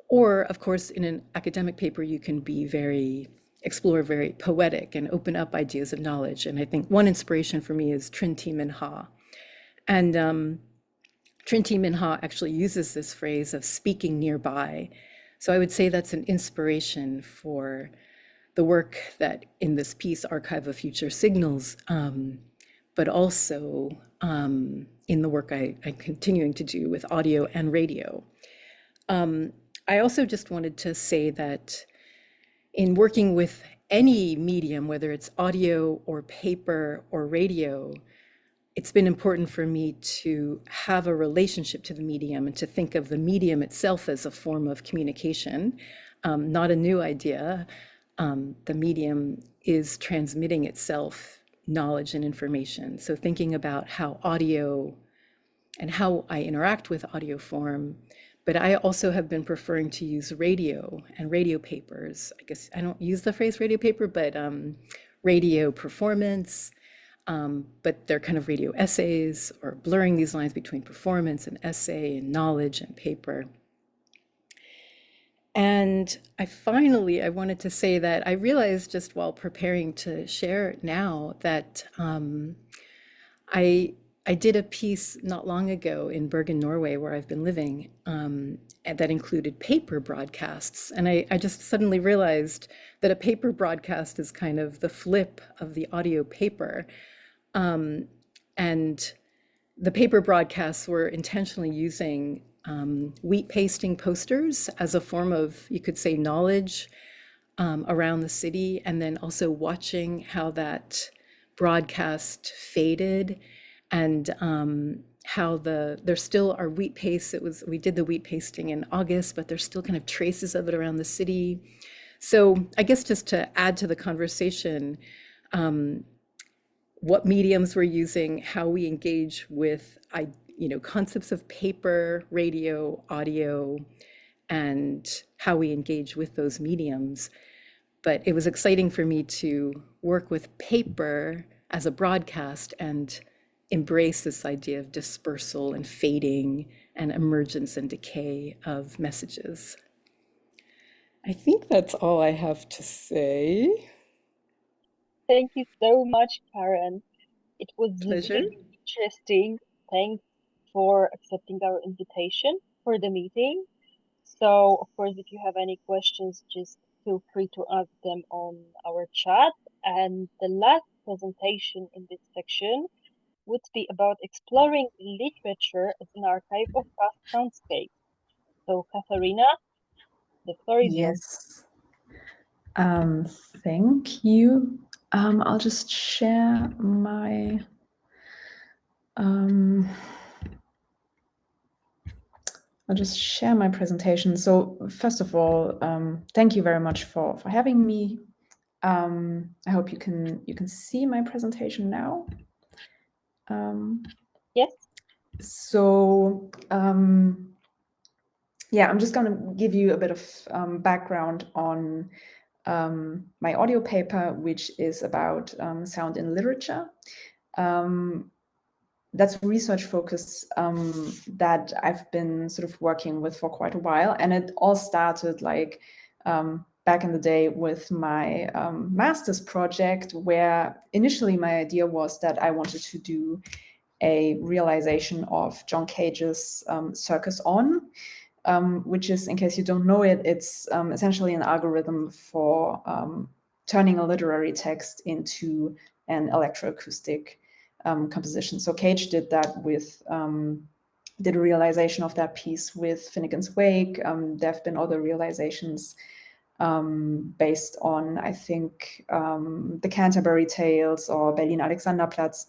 Or of course, in an academic paper, you can be explore very poetic and open up ideas of knowledge. And I think one inspiration for me is Trinh T. Minh Ha. And Trinh T. Minh Ha actually uses this phrase of speaking nearby. So I would say that's an inspiration for the work that in this piece, Archive of Future Signals, but also in the work I'm continuing to do with audio and radio. I also just wanted to say that in working with any medium, whether it's audio or paper or radio, it's been important for me to have a relationship to the medium and to think of the medium itself as a form of communication, not a new idea. The medium is transmitting itself knowledge and information. So thinking about how audio and how I interact with audio form, but I also have been preferring to use radio and radio papers. I guess I don't use the phrase radio paper, but radio performance, but they're kind of radio essays or blurring these lines between performance and essay and knowledge and paper. And I wanted to say that I realized just while preparing to share now that I did a piece not long ago in Bergen, Norway, where I've been living, that included paper broadcasts. And I just suddenly realized that a paper broadcast is kind of the flip of the audio paper. And the paper broadcasts were intentionally using wheat pasting posters as a form of, you could say, knowledge around the city, and then also watching how that broadcast faded, and how there still are wheat pastes. We did the wheat pasting in August, but there's still kind of traces of it around the city. So I guess just to add to the conversation, what mediums we're using, how we engage with concepts of paper, radio, audio, and how we engage with those mediums. But it was exciting for me to work with paper as a broadcast and embrace this idea of dispersal and fading and emergence and decay of messages. I think that's all I have to say. Thank you so much, Karen. It was Pleasure. really interesting. Thanks for accepting our invitation for the meeting. So, of course, if you have any questions, just feel free to ask them on our chat. And the last presentation in this section would be about exploring literature as an archive of past soundscapes. So, Katharina, the floor is yours. Yes. Thank you. I'll just share my presentation. So first of all, thank you very much for having me. I hope you can see my presentation now. Yes. So yeah, I'm just going to give you a bit of background on my audio paper, which is about sound in literature. that's a research focus that I've been sort of working with for quite a while. And it all started like back in the day with my master's project, where initially my idea was that I wanted to do a realization of John Cage's Circus On, which is, in case you don't know it, it's essentially an algorithm for turning a literary text into an electroacoustic composition. So Cage did that with, did a realization of that piece with Finnegan's Wake. There have been other realizations based on, I think, the Canterbury Tales or Berlin Alexanderplatz.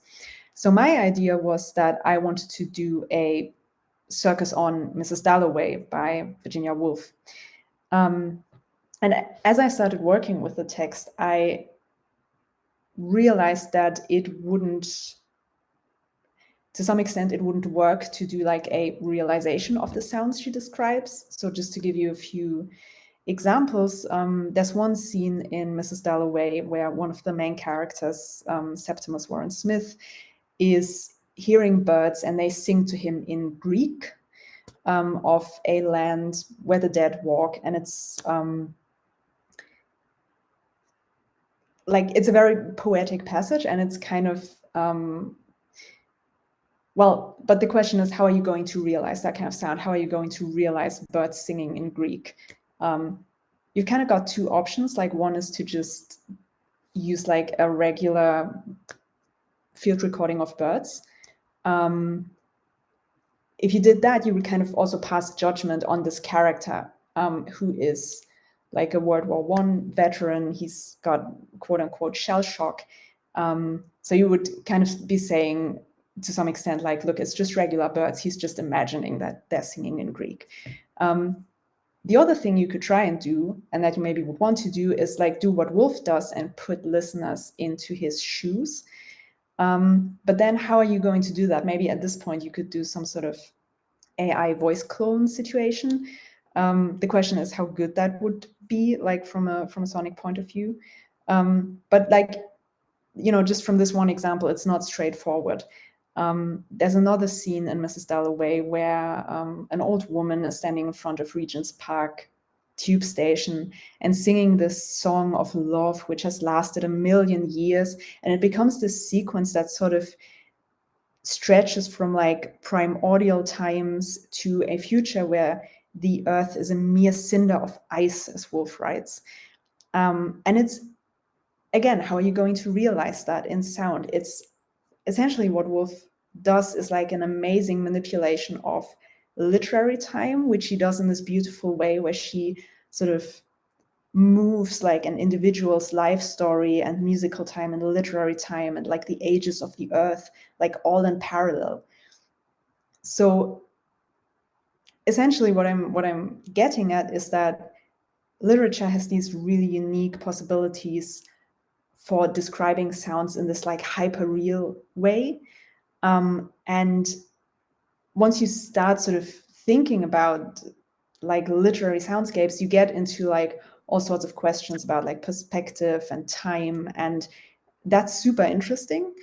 So my idea was that I wanted to do a Circus on Mrs. Dalloway by Virginia Woolf. And as I started working with the text, I realized that it wouldn't, to some extent, it wouldn't work to do like a realization of the sounds she describes. So just to give you a few examples, there's one scene in Mrs. Dalloway where one of the main characters, Septimus Warren Smith, is hearing birds and they sing to him in Greek of a land where the dead walk. And it's like, it's a very poetic passage, and it's kind of, well, but the question is, how are you going to realize that kind of sound? How are you going to realize birds singing in Greek? You've kind of got two options. Like, one is to just use like a regular field recording of birds. If you did that, you would kind of also pass judgment on this character, who is like a World War I veteran. He's got quote unquote shell shock. So you would kind of be saying, to some extent, like, look, it's just regular birds. He's just imagining that they're singing in Greek. The other thing you could try and do, and that you maybe would want to do, is like do what Woolf does and put listeners into his shoes. But then how are you going to do that? Maybe at this point you could do some sort of AI voice clone situation. The question is how good that would be, like from a sonic point of view. But like, you know, just from this one example, it's not straightforward. There's another scene in Mrs. Dalloway where an old woman is standing in front of Regent's Park tube station and singing this song of love, which has lasted 1,000,000 years. And it becomes this sequence that sort of stretches from like primordial times to a future where the earth is a mere cinder of ice, as Woolf writes. And it's, again, how are you going to realize that in sound? It's essentially what Woolf does is like an amazing manipulation of literary time, which she does in this beautiful way where she sort of moves like an individual's life story and musical time and literary time and like the ages of the earth, like all in parallel. So essentially what I'm getting at is that literature has these really unique possibilities for describing sounds in this like hyper-real way. And once you start sort of thinking about like literary soundscapes, you get into like all sorts of questions about like perspective and time, and that's super interesting.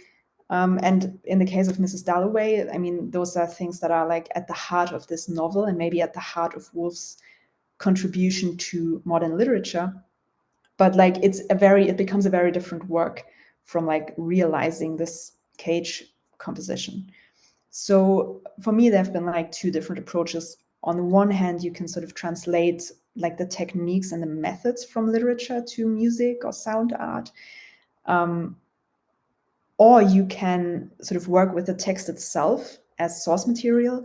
And in the case of Mrs. Dalloway, I mean, those are things that are like at the heart of this novel and maybe at the heart of Woolf's contribution to modern literature. But like it becomes a very different work from like realizing this Cage composition. So for me, there have been like two different approaches. On the one hand, you can sort of translate like the techniques and the methods from literature to music or sound art. Or you can sort of work with the text itself as source material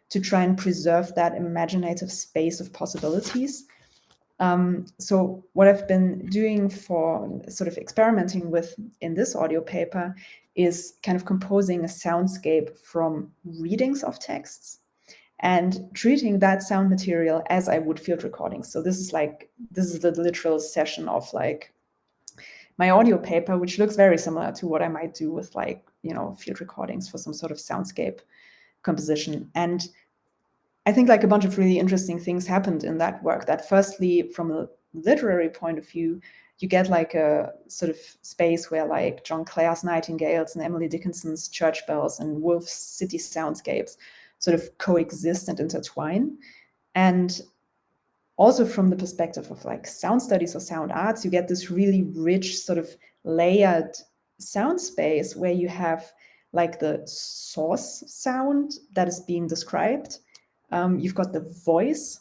to try and preserve that imaginative space of possibilities. So what I've been doing for sort of experimenting with in this audio paper is kind of composing a soundscape from readings of texts and treating that sound material as I would field recordings. So this is the literal session of like my audio paper, which looks very similar to what I might do with like, you know, field recordings for some sort of soundscape composition. And I think like a bunch of really interesting things happened in that work. That firstly, from a literary point of view, you get like a sort of space where like John Clare's nightingales and Emily Dickinson's church bells and Woolf's city soundscapes sort of coexist and intertwine. And also from the perspective of like sound studies or sound arts, you get this really rich sort of layered sound space where you have like the source sound that is being described. You've got the voice.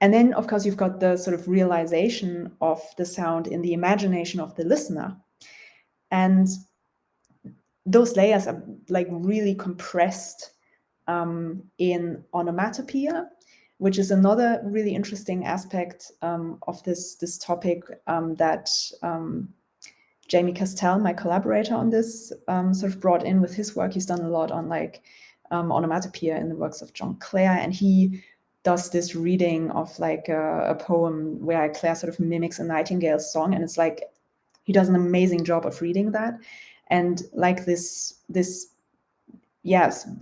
And then, of course, you've got the sort of realization of the sound in the imagination of the listener. And those layers are like really compressed in onomatopoeia, which is another really interesting aspect of this topic that Jamie Castell, my collaborator on this, sort of brought in with his work. He's done a lot on like onomatopoeia in the works of John Clare, and he does this reading of like a poem where Clare sort of mimics a nightingale's song, and it's like he does an amazing job of reading that, and like this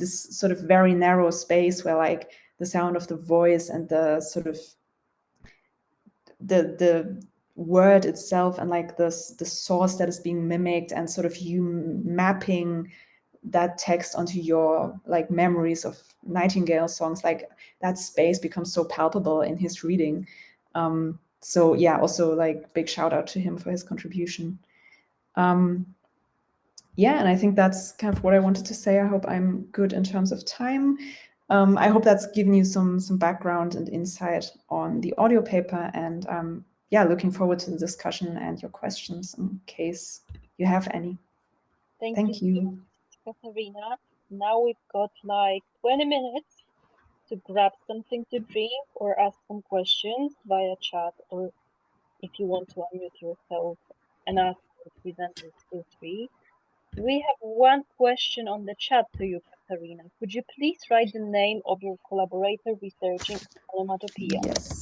sort of very narrow space where like the sound of the voice and the sort of the word itself and like the source that is being mimicked, and sort of you mapping that text onto your like memories of nightingale songs, like that space becomes so palpable in his reading. So yeah, also like big shout out to him for his contribution. Yeah, and I think that's kind of what I wanted to say. I hope I'm good in terms of time. I hope that's given you some background and insight on the audio paper, and yeah, looking forward to the discussion and your questions in case you have any. Thank you. Katharina. Now we've got like 20 minutes to grab something to drink or ask some questions via chat, or if you want to unmute yourself and ask the presenters, feel free. We have one question on the chat to you, Katharina. Could you please write the name of your collaborator researching onomatopoeia? Yes.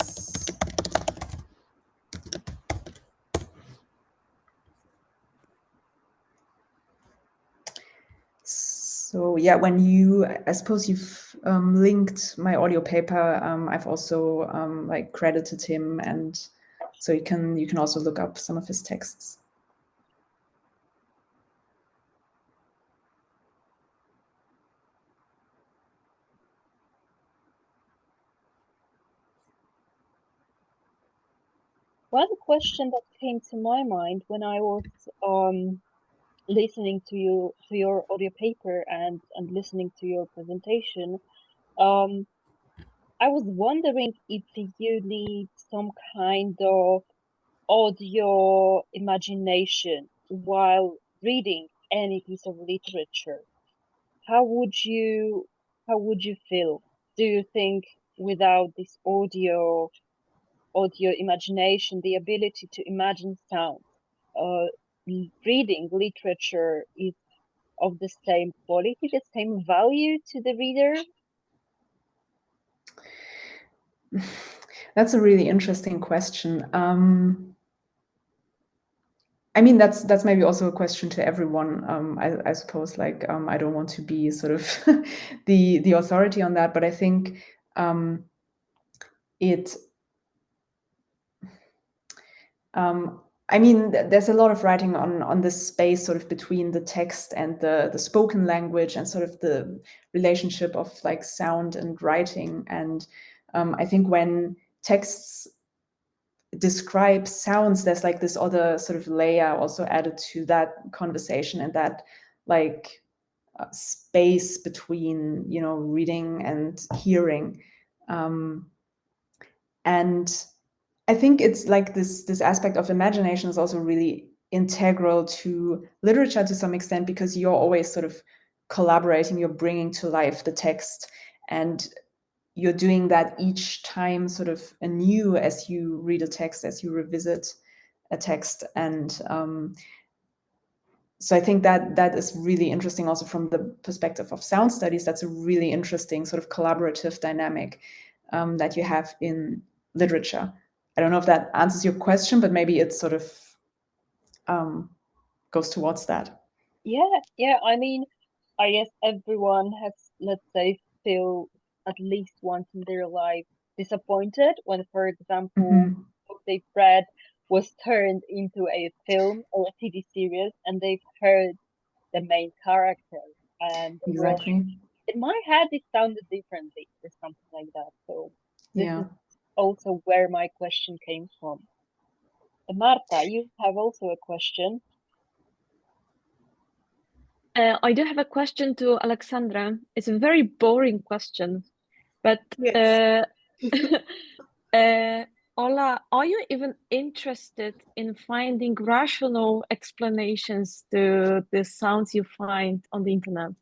So yeah, when you, I suppose you've linked my audio paper, I've also like credited him, and so you can also look up some of his texts. One question that came to my mind when I was listening to your audio paper and listening to your presentation, I was wondering if you need some kind of audio imagination while reading any piece of literature. How would you feel? Do you think without this audio imagination, the ability to imagine sound, reading literature is of the same quality, the same value to the reader? That's a really interesting question. I mean, that's maybe also a question to everyone. I suppose, like, I don't want to be sort of the authority on that, but I think I mean, there's a lot of writing on this space sort of between the text and the spoken language, and sort of the relationship of like sound and writing. And I think when texts describe sounds, there's like this other sort of layer also added to that conversation, and that like space between, you know, reading and hearing. And I think it's like this aspect of imagination is also really integral to literature to some extent, because you're always sort of collaborating, you're bringing to life the text, and you're doing that each time sort of anew as you read a text, as you revisit a text. And so I think that is really interesting also from the perspective of sound studies. That's a really interesting sort of collaborative dynamic that you have in literature. I don't know if that answers your question, but maybe it sort of goes towards that. Yeah. I mean, I guess everyone has, let's say, feel at least once in their life disappointed when, for example, book they've read was turned into a film or a TV series, and they've heard the main character, and Exactly. in my head it sounded differently or something like that. So this Yeah. is also where my question came from. Marta, you have also a question. I do have a question to Alexandra. It's a very boring question, but Yes. Ola, are you even interested in finding rational explanations to the sounds you find on the internet?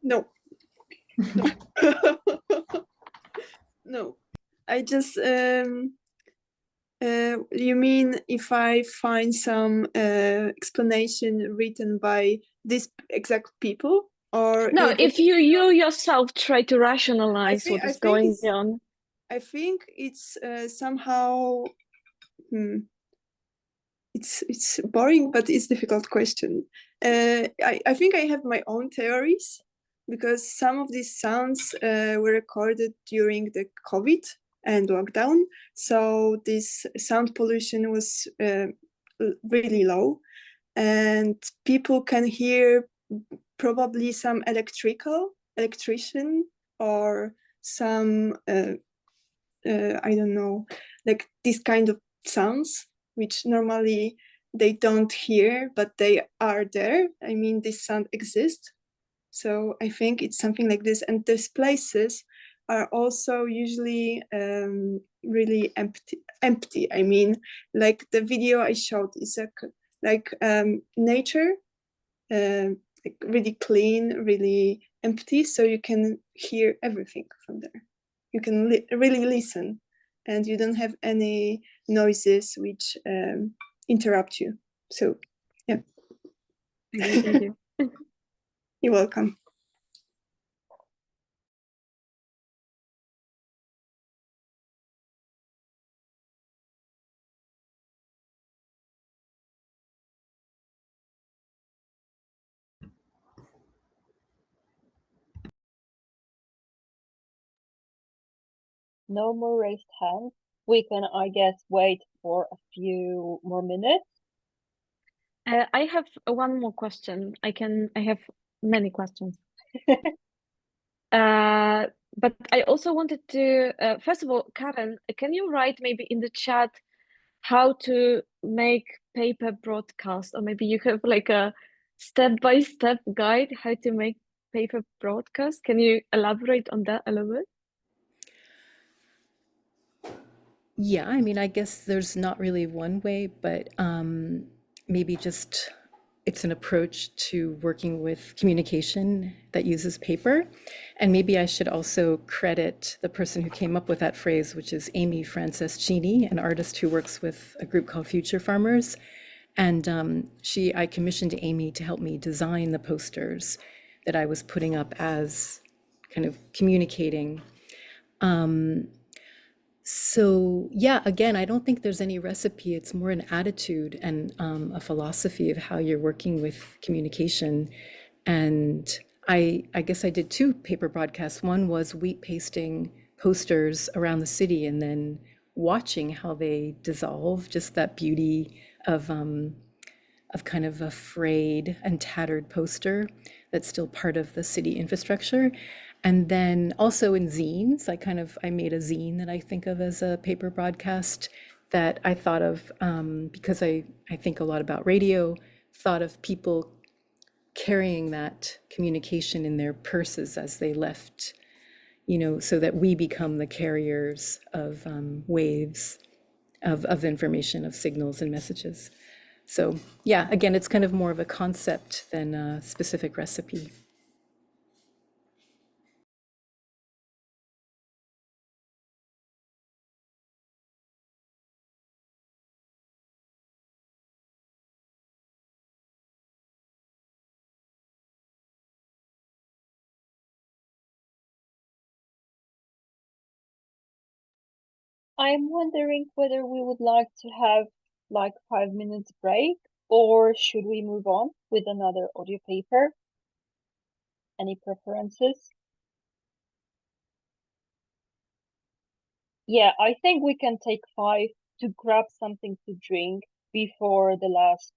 No. No. No. I just you mean if I find some explanation written by these exact people, or No, if you yourself try to rationalize what is going on. I think it's somehow it's boring, but it's a difficult question. I think I have my own theories, because some of these sounds were recorded during the COVID and lockdown, so this sound pollution was really low, and people can hear probably some electrician or some I don't know, like this kind of sounds which normally they don't hear, but they are there. I mean, this sound exists. So I think it's something like this. And these places are also usually really empty. I mean, like the video I showed is like nature, like really clean, really empty. So you can hear everything from there. You can really listen, and you don't have any noises which interrupt you. So, yeah. Thank you. You're welcome. No more raised hands. We can, I guess, wait for a few more minutes. I have one more question. I have many questions. But I also wanted to, first of all, Karen, can you write maybe in the chat how to make paper broadcast, or maybe you have like a step-by-step guide how to make paper broadcast? Can you elaborate on that a little bit? Yeah, I mean, I guess there's not really one way, but maybe just it's an approach to working with communication that uses paper. And maybe I should also credit the person who came up with that phrase, which is Amy Franceschini, an artist who works with a group called Future Farmers. And I commissioned Amy to help me design the posters that I was putting up as kind of communicating. So yeah, again, I don't think there's any recipe. It's more an attitude and a philosophy of how you're working with communication. And I guess I did two paper broadcasts. One was wheat pasting posters around the city and then watching how they dissolve, just that beauty of kind of a frayed and tattered poster that's still part of the city infrastructure. And then also in zines, I made a zine that I think of as a paper broadcast that I thought of because I think a lot about radio, thought of people carrying that communication in their purses as they left, so that we become the carriers of waves of information, of signals and messages. So yeah, again, it's kind of more of a concept than a specific recipe. I'm wondering whether we would like to have like 5 minutes break, or should we move on with another audio paper? Any preferences? Yeah, I think we can take 5 to grab something to drink before the last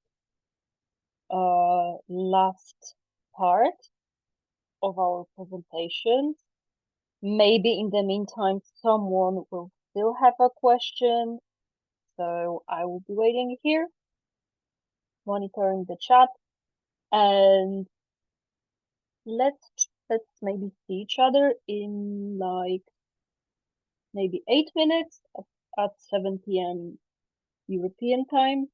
part of our presentations. Maybe in the meantime, someone will still have a question. So I will be waiting here, monitoring the chat, and let's maybe see each other in like maybe 8 minutes at 7 p.m. European time.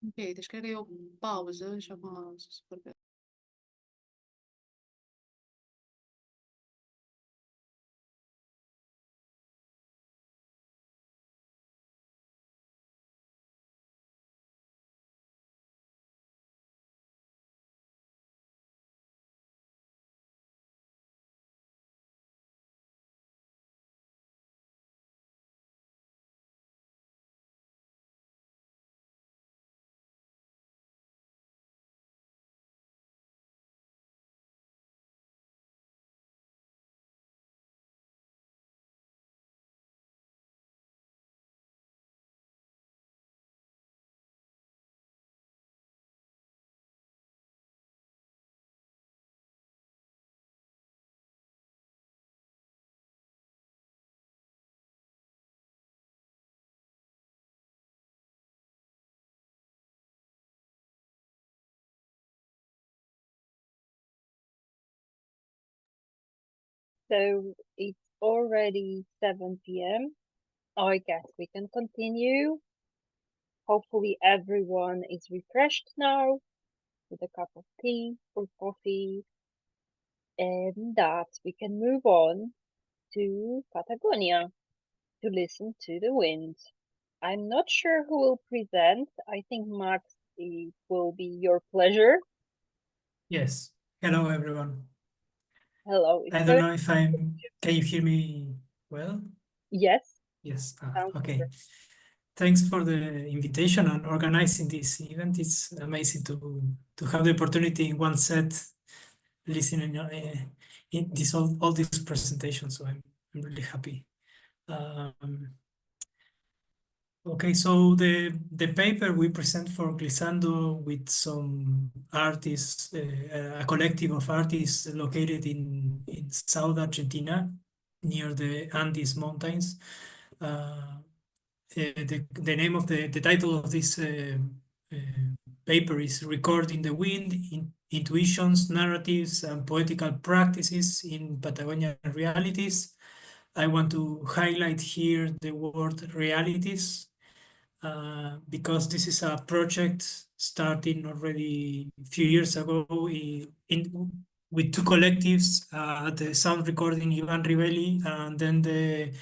Ok, descarreguei o pausa, já vamos super ver. So it's already 7 p.m. I guess we can continue. Hopefully everyone is refreshed now with a cup of tea or coffee, and that we can move on to Patagonia to listen to the wind. I'm not sure who will present. I think Max, it will be your pleasure. Yes. Hello, everyone. Hello. I don't know if can you hear me well? Yes. Yes. Sounds Okay. great. Thanks for the invitation and organizing this event. It's amazing to have the opportunity in one set listening in this all these presentations. So I'm really happy. Okay, so the paper we present for Glissando with some artists, a collective of artists located in South Argentina, near the Andes Mountains. The name of the title of this uh, paper is Recording the Wind, Intuitions, Narratives, and Poetical Practices in Patagonian Realities. I want to highlight here the word realities, because this is a project starting already a few years ago with two collectives, the sound recording Ivan Rivelli, and then the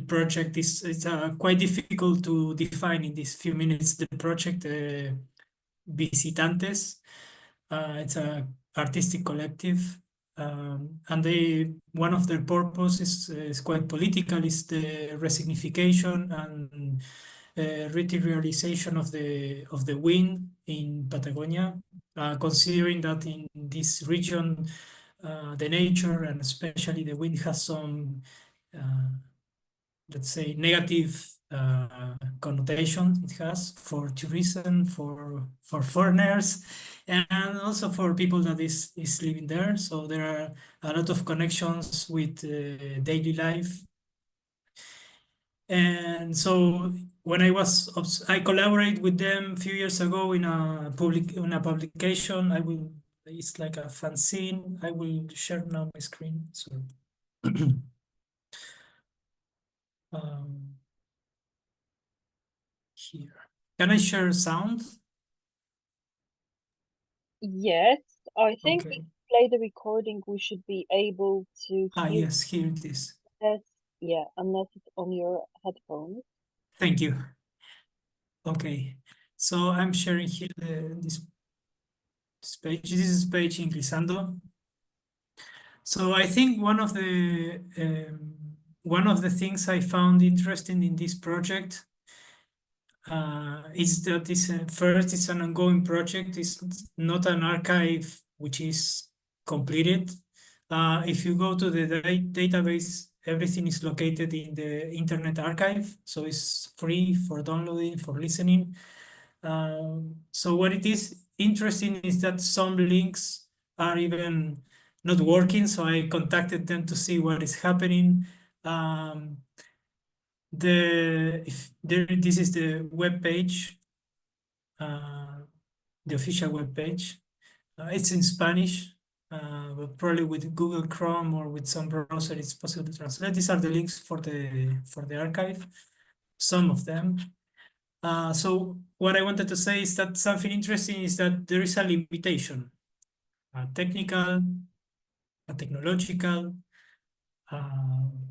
project is it's quite difficult to define in these few minutes. The project Visitantes, it's a artistic collective, and one of their purposes is quite political, is the resignification and revitalization of the wind in Patagonia, considering that in this region the nature and especially the wind has some let's say negative connotation it has for tourism, for foreigners, and also for people that is living there. So there are a lot of connections with daily life. And so when I collaborate with them a few years ago in a publication. It's like a fanzine. I will share now my screen. So um, here. Can I share sound? Yes, I think Okay. if you play the recording, we should be able to hear. Yes, here it is. Yes, yeah, unless it's on your headphones. Thank you. Okay, so I'm sharing here this page. This is page in Glissando. So I think one of the things I found interesting in this project is that first it's an ongoing project. It's not an archive which is completed. If you go to the database, everything is located in the Internet Archive, so it's free for downloading, for listening. So what it is interesting is that some links are even not working, so I contacted them to see what is happening. This is the web page, the official web page. It's in Spanish, but probably with Google Chrome or with some browser, it's possible to translate. These are the links for the archive, some of them. So what I wanted to say is that something interesting is that there is a limitation, a technical, a technological,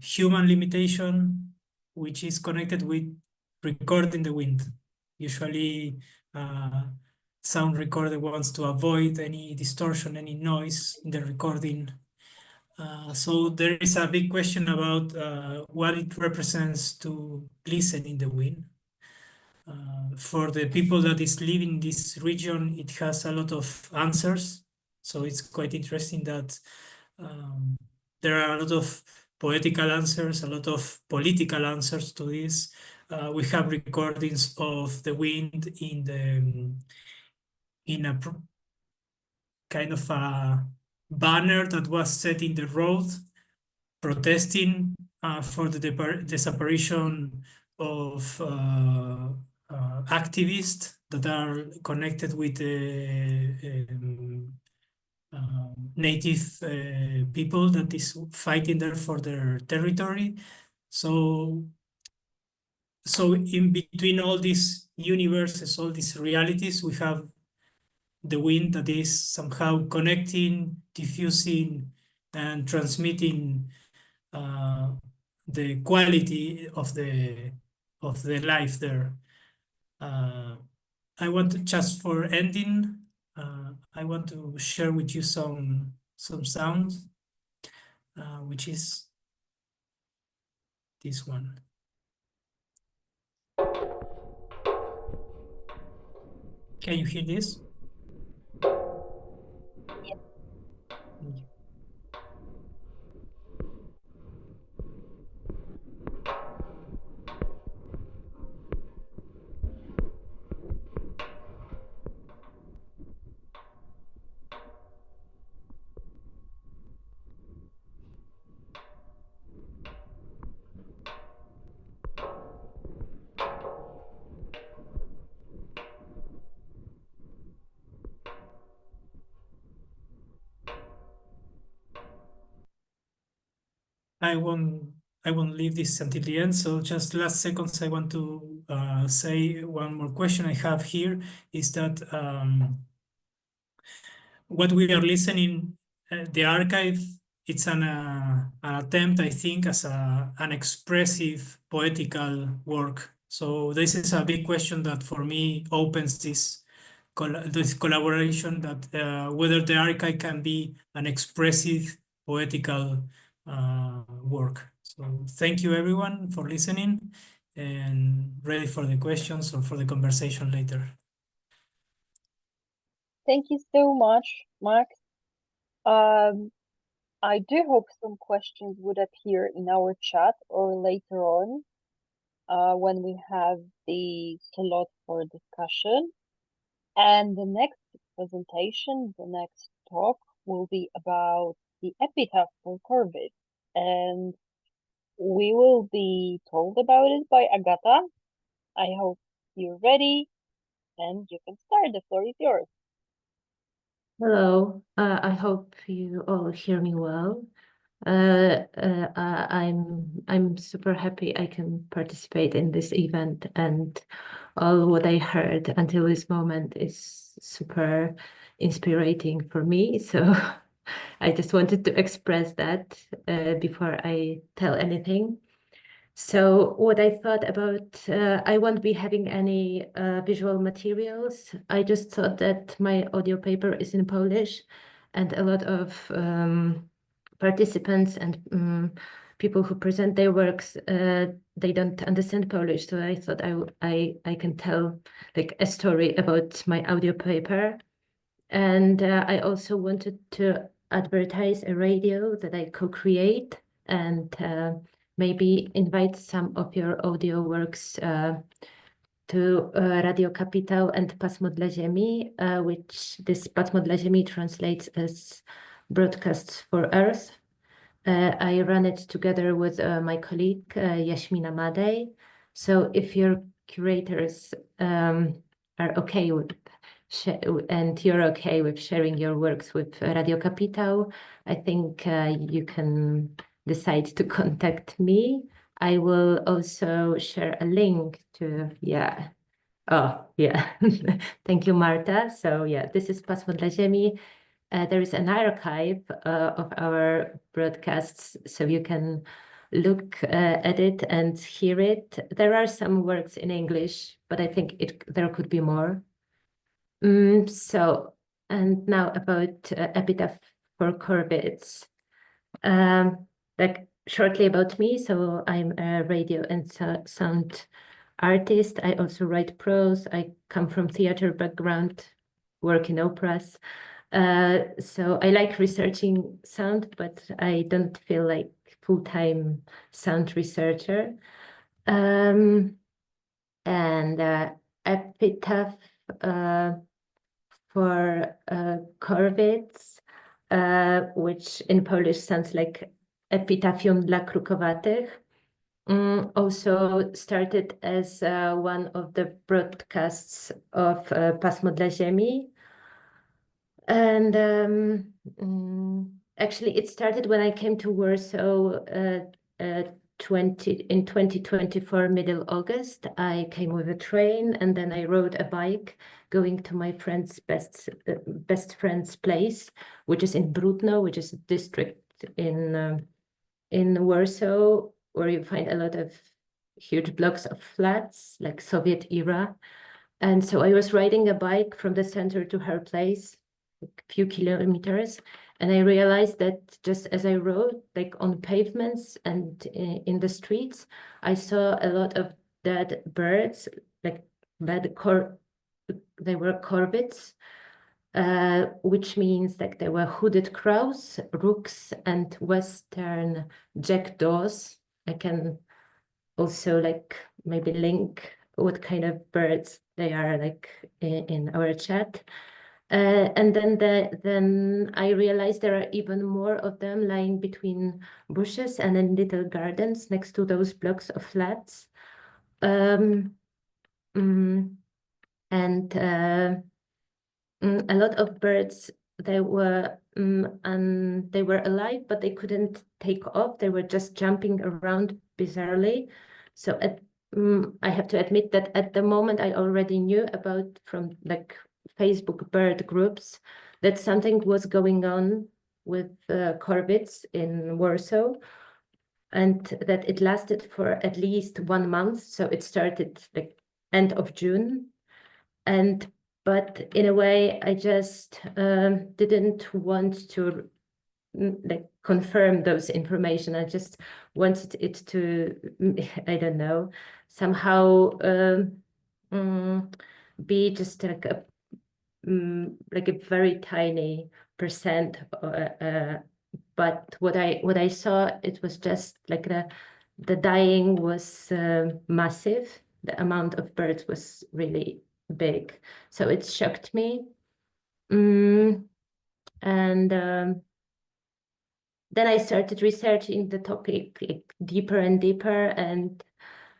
human limitation, which is connected with recording the wind. Usually, sound recorder wants to avoid any distortion, any noise in the recording. So there is a big question about what it represents to listen in the wind. For the people that is living in this region, it has a lot of answers. So it's quite interesting that there are a lot of poetical answers, a lot of political answers to this. We have recordings of the wind in a kind of a banner that was set in the road protesting for the disapparition of activists that are connected with the native people that is fighting there for their territory. So in between all these universes, all these realities, we have the wind that is somehow connecting, diffusing, and transmitting the quality of the life there. I want to, just for ending, I want to share with you some sounds, which is this one. Can you hear this? Yes. Thank you. I won't leave this until the end. So just last seconds, I want to say one more question I have here is that what we are listening, the archive, it's an attempt, I think, as an expressive poetical work. So this is a big question that for me opens this collaboration, that whether the archive can be an expressive poetical work. So thank you everyone for listening and ready for the questions or for the conversation later. Thank you so much, Max. I do hope some questions would appear in our chat or later on when we have the slot for discussion. And the next presentation, the next talk will be about the epitaph for Corvid. And we will be told about it by Agata. I hope you're ready and you can start. The floor is yours. Hello, I hope you all hear me well. I'm super happy I can participate in this event, and all what I heard until this moment is super inspiring for me. So I just wanted to express that before I tell anything. So what I thought about, I won't be having any visual materials. I just thought that my audio paper is in Polish, and a lot of participants and people who present their works, they don't understand Polish. So I thought I can tell like a story about my audio paper. And I also wanted to advertise a radio that I co-create and maybe invite some of your audio works to Radio Kapitał and Pasmo dla Ziemi, which this Pasmo dla Ziemi translates as Broadcasts for Earth. I run it together with my colleague Yasmina Madej. So if your curators are okay with and you're okay with sharing your works with Radio Kapitał, I think you can decide to contact me. I will also share a link to, Oh, yeah. Thank you, Marta. So yeah, this is Pasmo dla Ziemi. There is an archive of our broadcasts, so you can look at it and hear it. There are some works in English, but I think there could be more. And now about Epitaph for Corvids. Like shortly about me, so I'm a radio and sound artist. I also write prose. I come from theater background, work in operas. So I like researching sound, but I don't feel like full-time sound researcher. And Epitaph for Corvids, which in Polish sounds like Epitafium dla Krukowatych. Also started as one of the broadcasts of Pasmo dla Ziemi. And actually, it started when I came to Warsaw in 2024, middle August. I came with a train and then I rode a bike going to my friend's best friend's place, which is in Brudno, which is a district in Warsaw, where you find a lot of huge blocks of flats, like Soviet era. And so I was riding a bike from the center to her place, a few kilometers, and I realized that just as I rode, like on pavements and in the streets, I saw a lot of dead birds, like they were corvids, which means like there were hooded crows, rooks, and western jackdaws. I can also like maybe link what kind of birds they are like in our chat. And then I realized there are even more of them lying between bushes and in little gardens next to those blocks of flats. A lot of birds, they were alive, but they couldn't take off. They were just jumping around bizarrely. So I have to admit that at the moment I already knew about from like Facebook bird groups that something was going on with corvids in Warsaw, and that it lasted for at least 1 month. So it started like end of June, but in a way I just didn't want to like confirm those information. I just wanted it to, I don't know, somehow be just like a very tiny percent. But what I saw, it was just like the dying was massive. The amount of birds was really big, so it shocked me. And then I started researching the topic like, deeper and deeper, and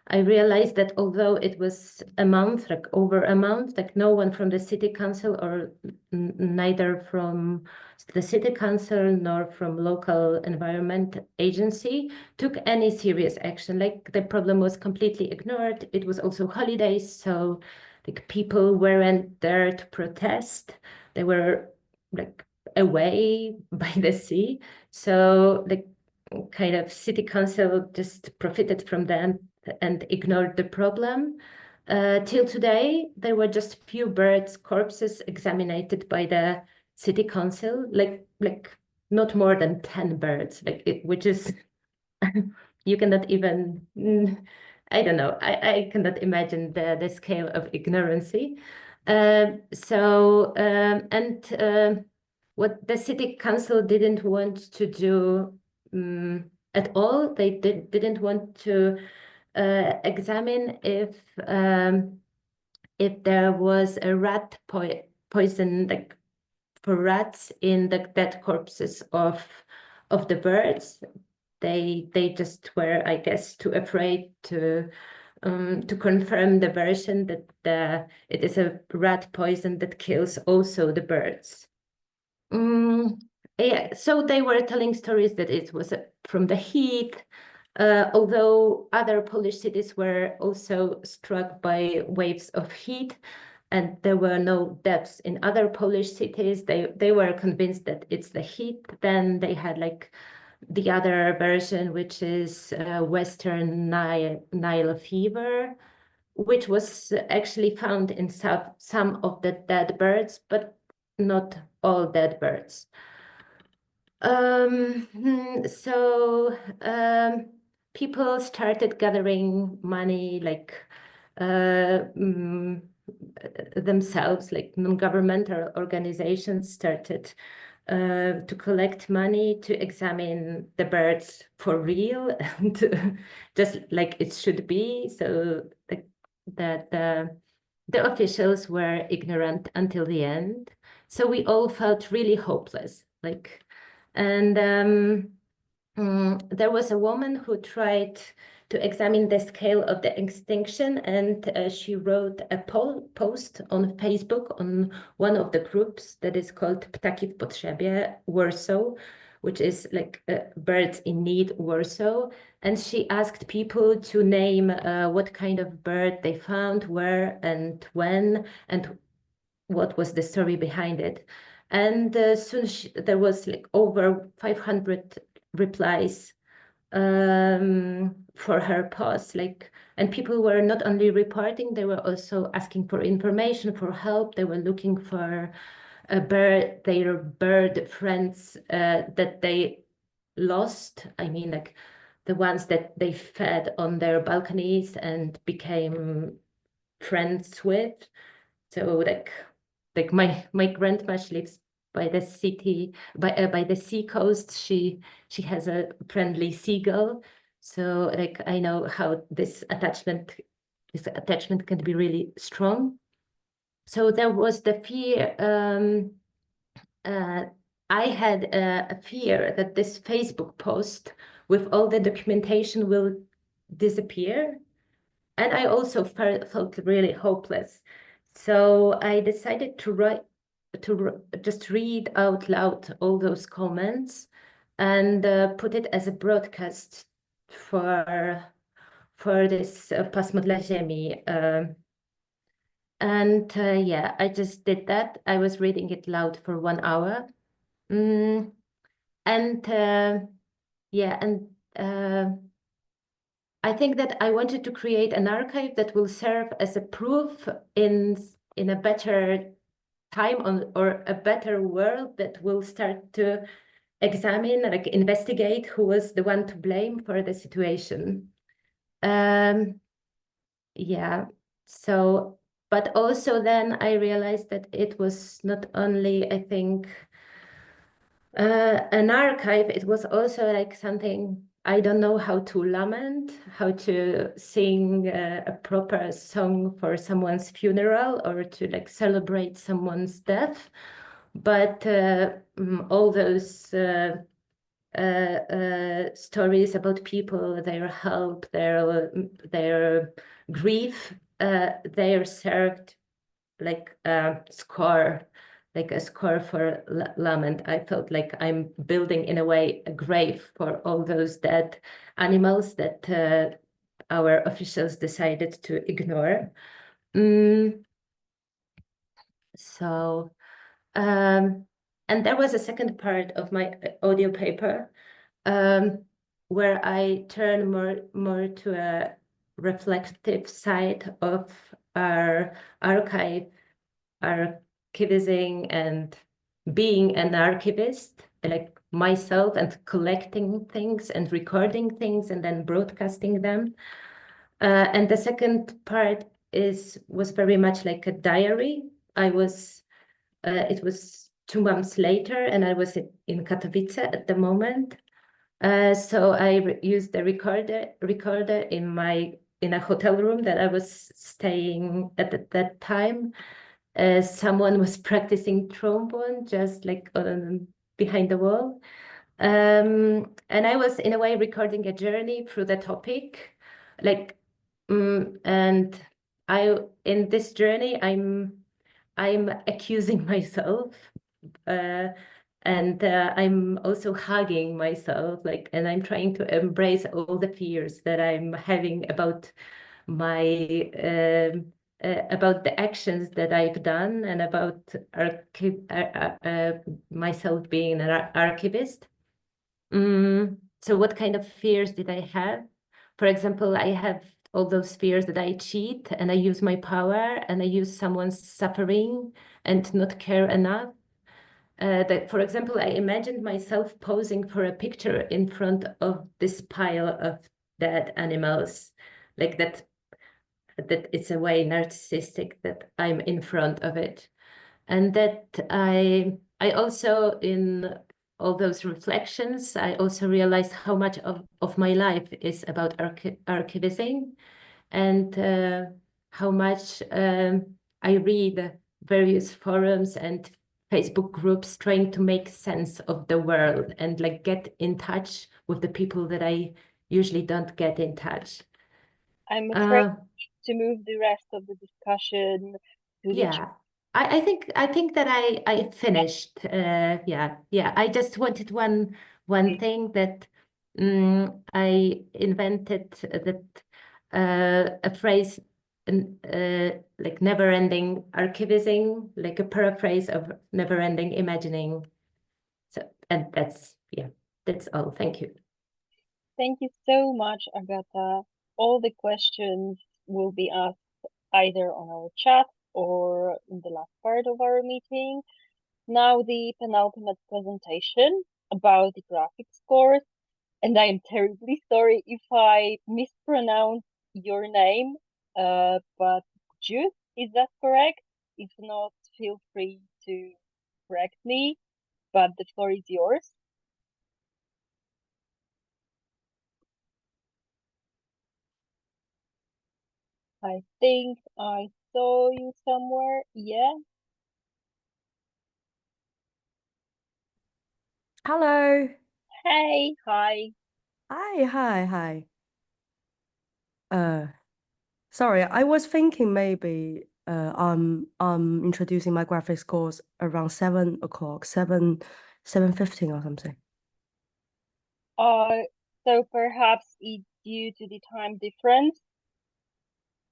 I realized that although it was a month, like over a month, like no one from the city council or neither from the city council nor from local environment agency took any serious action. Like the problem was completely ignored. It was also holidays, so like people weren't there to protest. They were like away by the sea. So like kind of city council just profited from them and ignored the problem. Till today, there were just few birds' corpses examined by the city council, like not more than 10 birds, which is you cannot even I don't know. I cannot imagine the scale of ignorancy. What the city council didn't want to do at all, they didn't want to examine if there was a rat poison like for rats in the dead corpses of the birds. They just were, I guess, too afraid to confirm the version that it is a rat poison that kills also the birds. Yeah, so they were telling stories that it was from the heat, Although other Polish cities were also struck by waves of heat, and there were no deaths in other Polish cities, they were convinced that it's the heat. Then they had like the other version, which is Western Nile fever, which was actually found in some of the dead birds, but not all dead birds. So people started gathering money, like themselves, like non-governmental organizations started to collect money to examine the birds for real and just like it should be. So the officials were ignorant until the end. So we all felt really hopeless, like, and there was a woman who tried to examine the scale of the extinction, and she wrote a post on Facebook on one of the groups that is called Ptaki w Potrzebie Warsaw, which is like Birds in Need Warsaw. And she asked people to name what kind of bird they found, where and when, and what was the story behind it. And soon there was like over 500 replies for her post, like, and people were not only reporting, they were also asking for information, for help. They were looking for their bird friends that they lost. I mean, like the ones that they fed on their balconies and became friends with. So like my grandma, she lives by the city, by the sea coast. She has a friendly seagull. So like I know how this attachment can be really strong. So there was the fear. I had a fear that this Facebook post with all the documentation will disappear. And I also felt really hopeless. So I decided to just read out loud all those comments and put it as a broadcast for this Pasmo dla Ziemi. Yeah, I just did that. I was reading it loud for 1 hour. Yeah, and I think that I wanted to create an archive that will serve as a proof in a better time or a better world that will start to examine, like investigate who was the one to blame for the situation. Yeah, so, but also then I realized that it was not only, I think, an archive, it was also like something, I don't know how to lament, how to sing a proper song for someone's funeral or to like celebrate someone's death. But all those stories about people, their help, their grief, they are served like a score for lament. I felt like I'm building in a way a grave for all those dead animals that our officials decided to ignore. So, and there was a second part of my audio paper where I turn more to a reflective side of our archivizing and being an archivist, like myself, and collecting things and recording things and then broadcasting them. And the second part was very much like a diary. It was 2 months later, and I was in Katowice at the moment. So I used the recorder in a hotel room that I was staying at that time. Someone was practicing trombone just like behind the wall. And I was in a way recording a journey through the topic, like, and in this journey I'm accusing myself And I'm also hugging myself, like, and I'm trying to embrace all the fears that I'm having about my about the actions that I've done and about myself being an archivist. So what kind of fears did I have? For example, I have all those fears that I cheat and I use my power and I use someone's suffering and not care enough. That, for example, I imagined myself posing for a picture in front of this pile of dead animals, like that it's a way narcissistic that I'm in front of it. And that I also, in all those reflections, I also realized how much of my life is about archivizing, and how much I read various forums and Facebook groups trying to make sense of the world and like get in touch with the people that I usually don't get in touch. I'm afraid to move the rest of the discussion to the Yeah, I think that I finished. Yeah. I just wanted one thing that I invented that a phrase like never-ending archivizing, like a paraphrase of never-ending imagining. So, and that's all. Thank you. Thank you so much, Agatha. All the questions will be asked either on our chat or in the last part of our meeting. Now the penultimate presentation about the graphics course, and I am terribly sorry if I mispronounce your name, but Jude, is that correct? If not, feel free to correct me, but the floor is yours. I think I saw you somewhere. Yeah. Hello. Hey, hi. Hi. Sorry, I was thinking maybe I'm introducing my graphics course around 7 o'clock, 7:15 or something. So perhaps it's due to the time difference.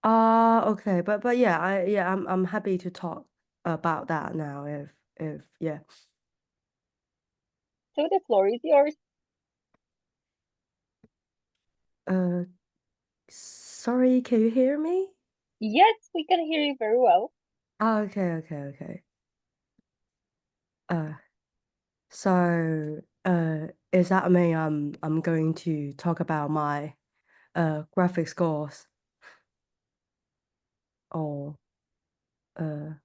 Okay, but yeah, I'm happy to talk about that now if yeah. So the floor is yours. Sorry, can you hear me? Yes, we can hear you very well. Okay. So is that mean I'm going to talk about my graphics course or mm,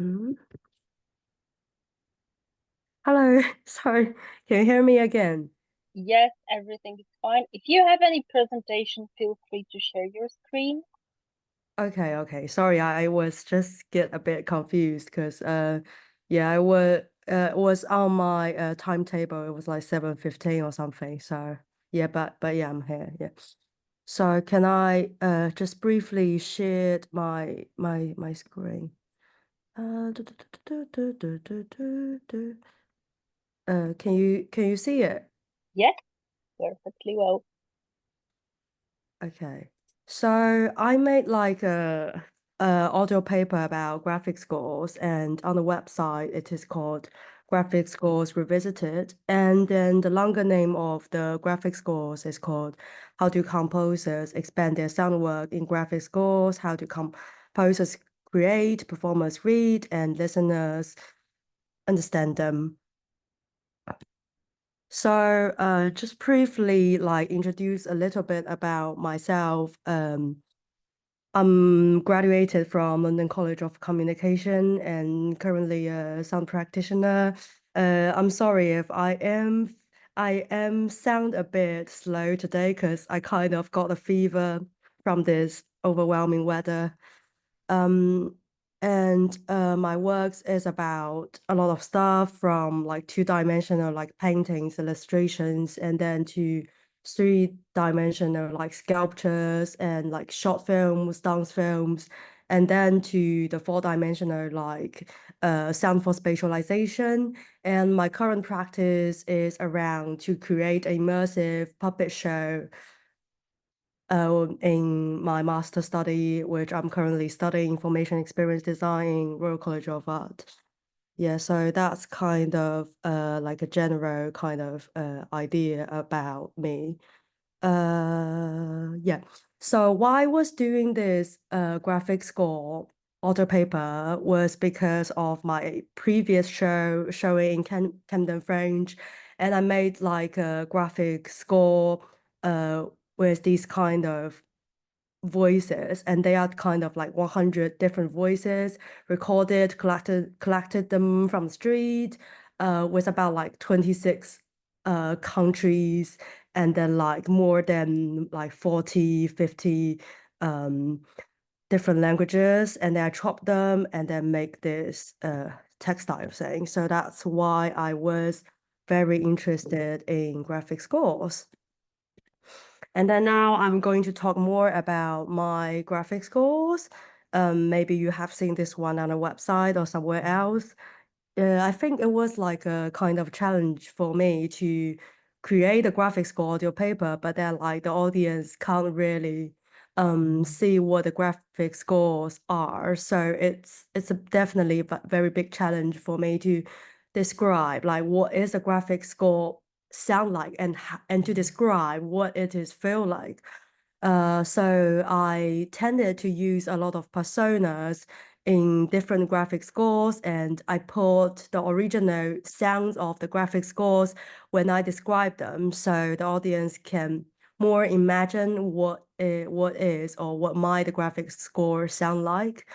mm. Hello, sorry, can you hear me again? Yes, everything is fine. If you have any presentation, feel free to share your screen. Okay. Sorry, I was just get a bit confused because yeah, I was on my timetable. It was like 7:15 or something. So yeah, but yeah, I'm here. Yeah. So can I just briefly share my screen? Can you see it? Yes, perfectly well. Okay. So I made like a audio paper about graphic scores, and on the website it is called Graphic Scores Revisited. And then the longer name of the graphic scores is called How do Composers Expand Their Sound Work in Graphic Scores, How do Composers Create, Performers Read, and Listeners Understand them. So just briefly like introduce a little bit about myself. I'm graduated from London College of Communication and currently a sound practitioner. I'm sorry if I am sound a bit slow today because I kind of got a fever from this overwhelming weather. And my works is about a lot of stuff from like two-dimensional like paintings, illustrations, and then to three-dimensional like sculptures and like short films, dance films, and then to the four-dimensional like sound for spatialization. And my current practice is around to create a immersive puppet show in my master study, which I'm currently studying information experience design, Royal College of Art. Yeah, so that's kind of like a general kind of idea about me. Yeah. So why I was doing this graphic score Audiopaper was because of my previous show showing in Camden Fringe, and I made like a graphic score with these kind of voices, and they are kind of like 100 different voices recorded, collected them from the street, with about like 26 countries, and then like more than like 40, 50 different languages, and then I chop them and then make this textile thing. So that's why I was very interested in graphic scores. And then now I'm going to talk more about my graphic scores. Maybe you have seen this one on a website or somewhere else. I think it was like a kind of challenge for me to create a graphic score audio paper, but then like the audience can't really see what the graphic scores are. So it's definitely a very big challenge for me to describe like what is a graphic score sound like, and to describe what it is feel like. So I tended to use a lot of personas in different graphic scores, and I put the original sounds of the graphic scores when I describe them, so the audience can more imagine what is or what might the graphic score sound like.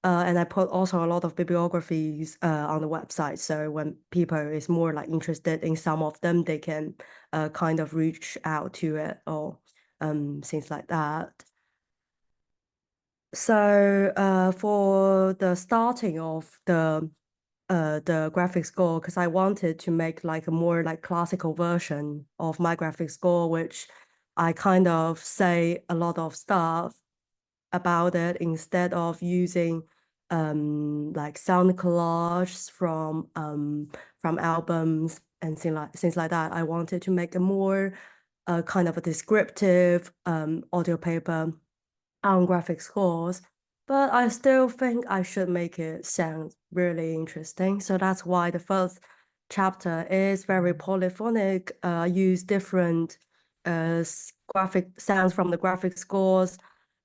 And I put also a lot of bibliographies on the website, so when people is more like interested in some of them, they can kind of reach out to it or things like that. So for the starting of the graphic score, because I wanted to make like a more like classical version of my graphic score, which I kind of say a lot of stuff about it instead of using like sound collages from albums and things like that. I wanted to make a more kind of a descriptive audio paper on graphic scores, but I still think I should make it sound really interesting. So that's why the first chapter is very polyphonic. I use different graphic sounds from the graphic scores,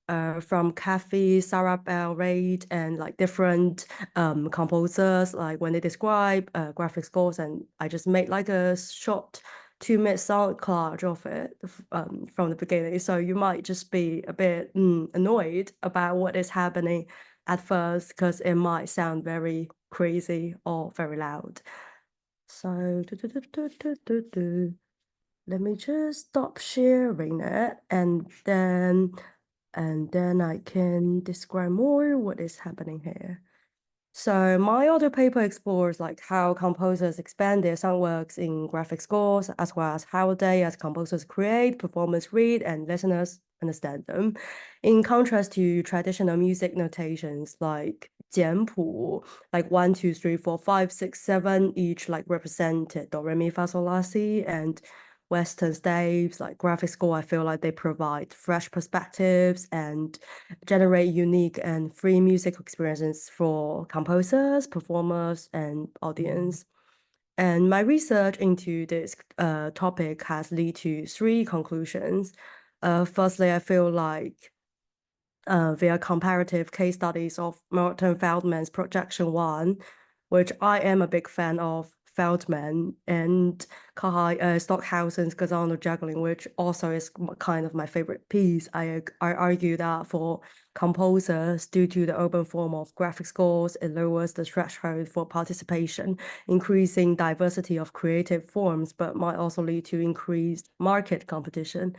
from Kathy, Sarah Bell Reid, and like different composers, like when they describe graphic scores, and I just made like a short 2-minute sound collage of it from the beginning. So you might just be a bit annoyed about what is happening at first, because it might sound very crazy or very loud. So let me just stop sharing it, and then I can describe more what is happening here. So my audio paper explores like how composers expand their sound works in graphic scores, as well as how they as composers create, performers read, and listeners understand them. In contrast to traditional music notations like 简谱, like 1, 2, 3, 4, 5, 6, 7, each like represented do, re, mi, fa, sol, la, si, and Western staves like graphic score, I feel like they provide fresh perspectives and generate unique and free music experiences for composers, performers, and audience. And my research into this topic has led to 3 conclusions. Firstly, I feel like via comparative case studies of Morton Feldman's Projection 1, which I am a big fan of Feldman, and Stockhausen's Glissando juggling, which also is kind of my favorite piece. I argue that for composers, due to the open form of graphic scores, it lowers the threshold for participation, increasing diversity of creative forms, but might also lead to increased market competition.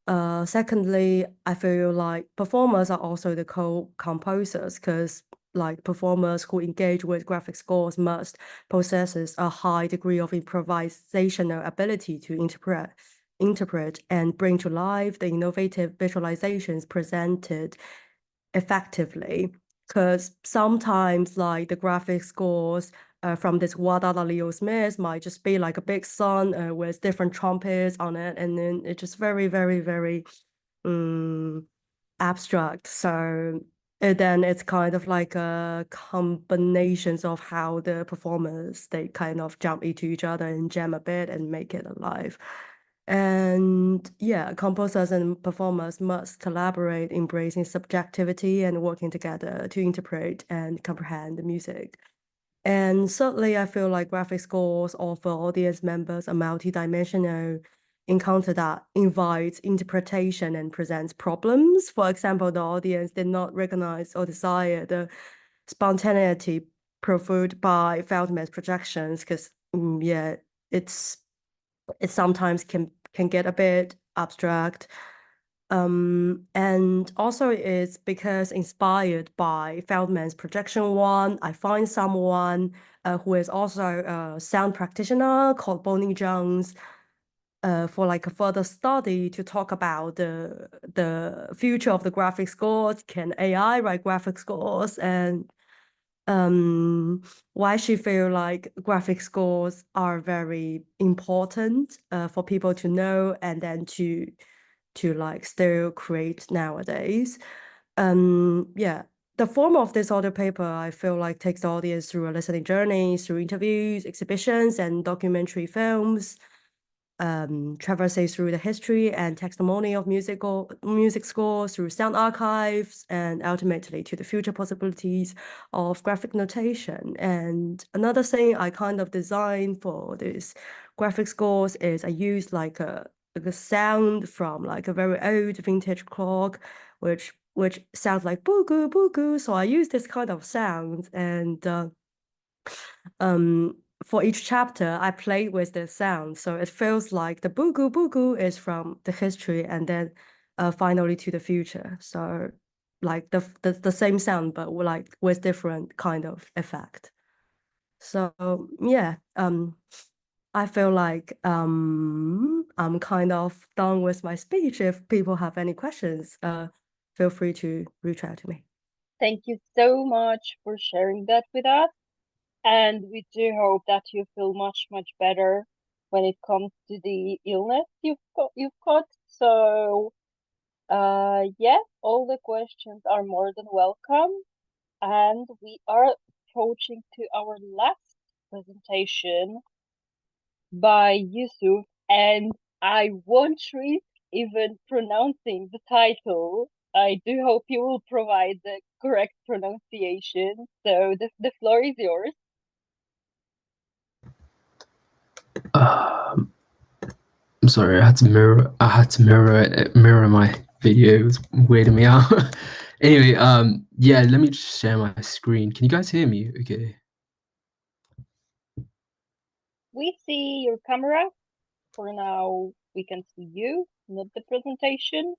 Secondly, I feel like performers are also the co-composers, because like performers who engage with graphic scores must possess a high degree of improvisational ability to interpret and bring to life the innovative visualizations presented effectively. Because sometimes like the graphic scores from this Wadada Leo Smith might just be like a big sun with different trumpets on it, and then it's just very, very, very abstract. So then it's kind of like a combinations of how the performers, they kind of jump into each other and jam a bit and make it alive. And yeah, composers and performers must collaborate, embracing subjectivity and working together to interpret and comprehend the music. And certainly, I feel like graphic scores offer audience members a multidimensional encounter that invites interpretation and presents problems. For example, the audience did not recognize or desire the spontaneity provoked by Feldman's projections, because yeah, it sometimes can get a bit abstract. And also it's because inspired by Feldman's projection one, I find someone who is also a sound practitioner called Bonnie Jones for like a further study to talk about the future of the graphic scores. Can AI write graphic scores? And why she feel like graphic scores are very important for people to know and then to like still create nowadays. Yeah, the form of this audio paper, I feel like takes the audience through a listening journey, through interviews, exhibitions, and documentary films. Traverses through the history and testimony of music scores, through sound archives, and ultimately to the future possibilities of graphic notation. And another thing I kind of designed for this graphic scores is I use like a sound from like a very old vintage clock, which sounds like boo-goo, boo-goo. So I use this kind of sound, and for each chapter, I played with the sound. So it feels like the boo-goo, boo-goo is from the history and then finally to the future. So like the same sound, but like with different kind of effect. So yeah, I feel like I'm kind of done with my speech. If people have any questions, feel free to reach out to me. Thank you so much for sharing that with us. And we do hope that you feel much, much better when it comes to the illness you've got. So, yeah, all the questions are more than welcome. And we are approaching to our last presentation by Yusuf, and I won't risk even pronouncing the title. I do hope you will provide the correct pronunciation. So the floor is yours. I'm sorry, I had to mirror my video. It was weirding me out. Anyway, yeah, let me just share my screen. Can you guys hear me? Okay. We see your camera. For now, we can see you, not the presentation.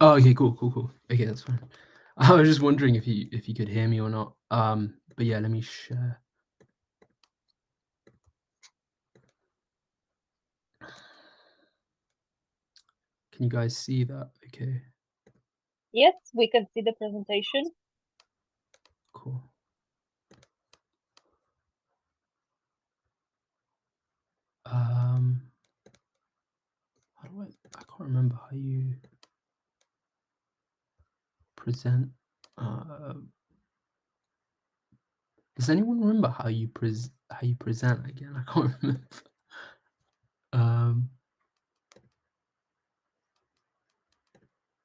Oh, okay, cool. Okay, that's fine. I was just wondering if you could hear me or not. But yeah, let me share. Can you guys see that? Okay. Yes, we can see the presentation. Cool. How do I can't remember how you present. Does anyone remember how you present again? I can't remember.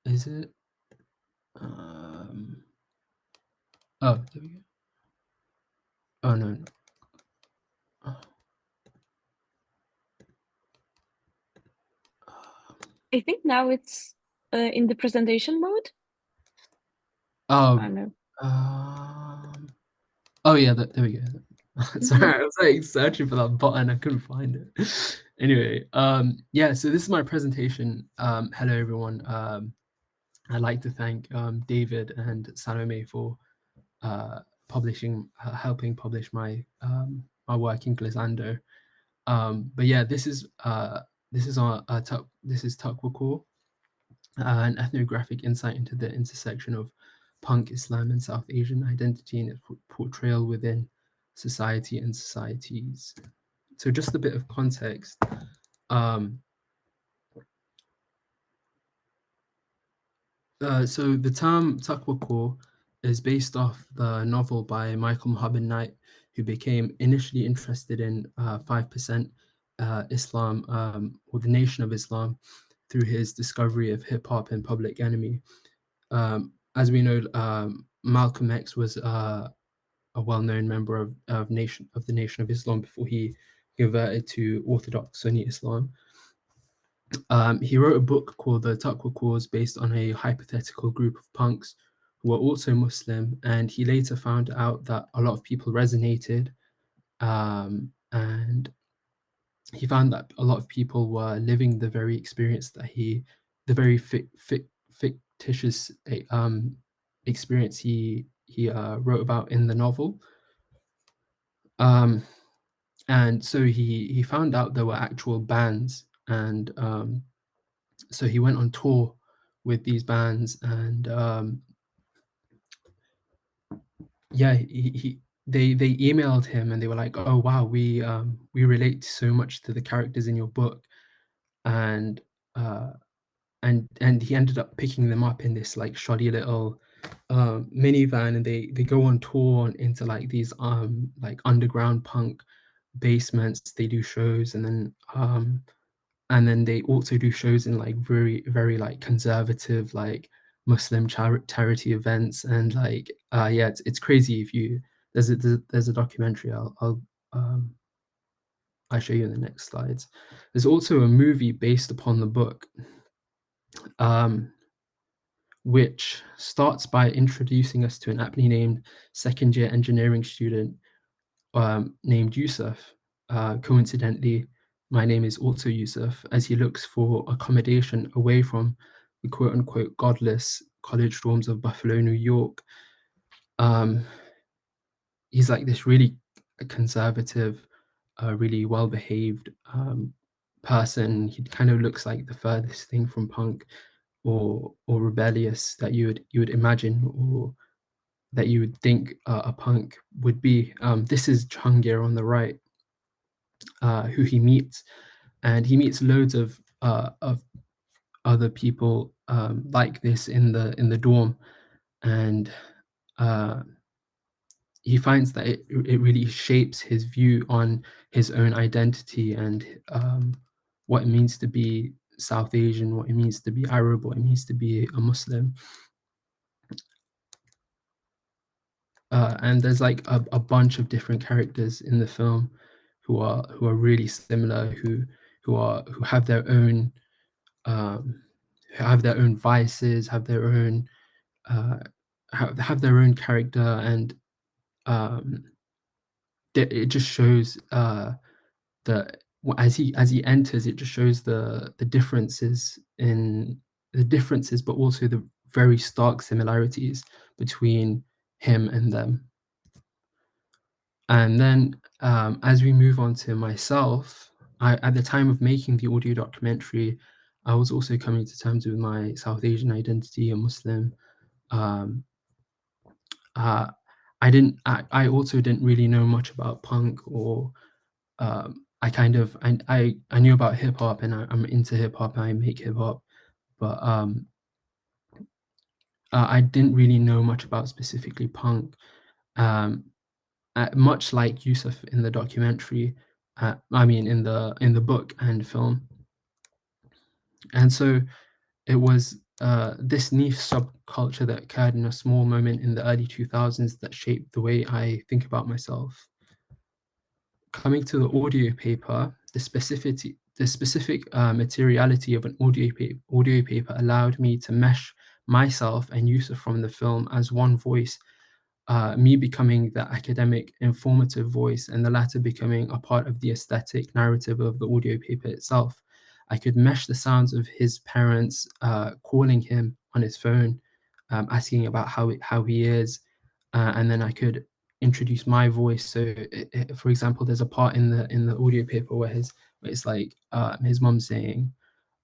Is it? Oh, there we go. Oh no. I think now it's in the presentation mode. Oh. I know. Oh yeah, there we go. Sorry, I was like searching for that button. I couldn't find it. Anyway, yeah. So this is my presentation. Hello everyone. I'd like to thank David and Salome for helping publish my my work in Glissando. But yeah, this is Takwakor, an ethnographic insight into the intersection of punk, Islam, and South Asian identity and its portrayal within society and societies. So just a bit of context. So the term Takwakor is based off the novel by Michael Muhammad Knight, who became initially interested in 5% Islam, or the Nation of Islam, through his discovery of hip hop and Public Enemy. As we know, Malcolm X was a well-known member of the Nation of Islam before he converted to Orthodox Sunni Islam. He wrote a book called The Takwakors based on a hypothetical group of punks who were also Muslim, and he later found out that a lot of people resonated, and he found that a lot of people were living the very experience that the very fictitious experience he wrote about in the novel. And so he found out there were actual bands, and so he went on tour with these bands, and yeah, they emailed him and they were like, oh wow, we relate so much to the characters in your book, and he ended up picking them up in this like shoddy little minivan, and they go on tour into like these like underground punk basements. They do shows, and then they also do shows in like very like conservative like Muslim charity events, and like yeah, it's crazy. If you there's a documentary I'll show you in the next slides. There's also a movie based upon the book, which starts by introducing us to an aptly named second-year engineering student named Yusuf. Coincidentally, my name is also Yusuf, as he looks for accommodation away from the quote-unquote godless college dorms of Buffalo, New York. He's like this really conservative, really well-behaved person. He kind of looks like the furthest thing from punk or rebellious that you would imagine, or that you would think a punk would be. This is Changir on the right, who he meets, and he meets loads of other people like this in the dorm, and he finds that it really shapes his view on his own identity and what it means to be South Asian, what it means to be Arab, what it means to be a Muslim. And there's like a bunch of different characters in the film who are really similar, who have their own vices, have their own have their own character, and it just shows that as he enters, it just shows the differences, but also the very stark similarities between him and them. And then as we move on to myself, at the time of making the audio documentary, I was also coming to terms with my South Asian identity, a Muslim. I also didn't really know much about punk, or I knew about hip hop, and I'm into hip hop, and I make hip hop, but I didn't really know much about specifically punk. Much like Yusuf in the documentary, I mean in the book and film. And so it was this niche subculture that occurred in a small moment in the early 2000s that shaped the way I think about myself. Coming to the audio paper, the specific materiality of an audio paper allowed me to mesh myself and Yusuf from the film as one voice, me becoming the academic, informative voice, and the latter becoming a part of the aesthetic narrative of the audio paper itself. I could mesh the sounds of his parents calling him his phone, asking about how he is, and then I could introduce my voice. So, for example, there's a part in the audio paper where it's like his mom saying,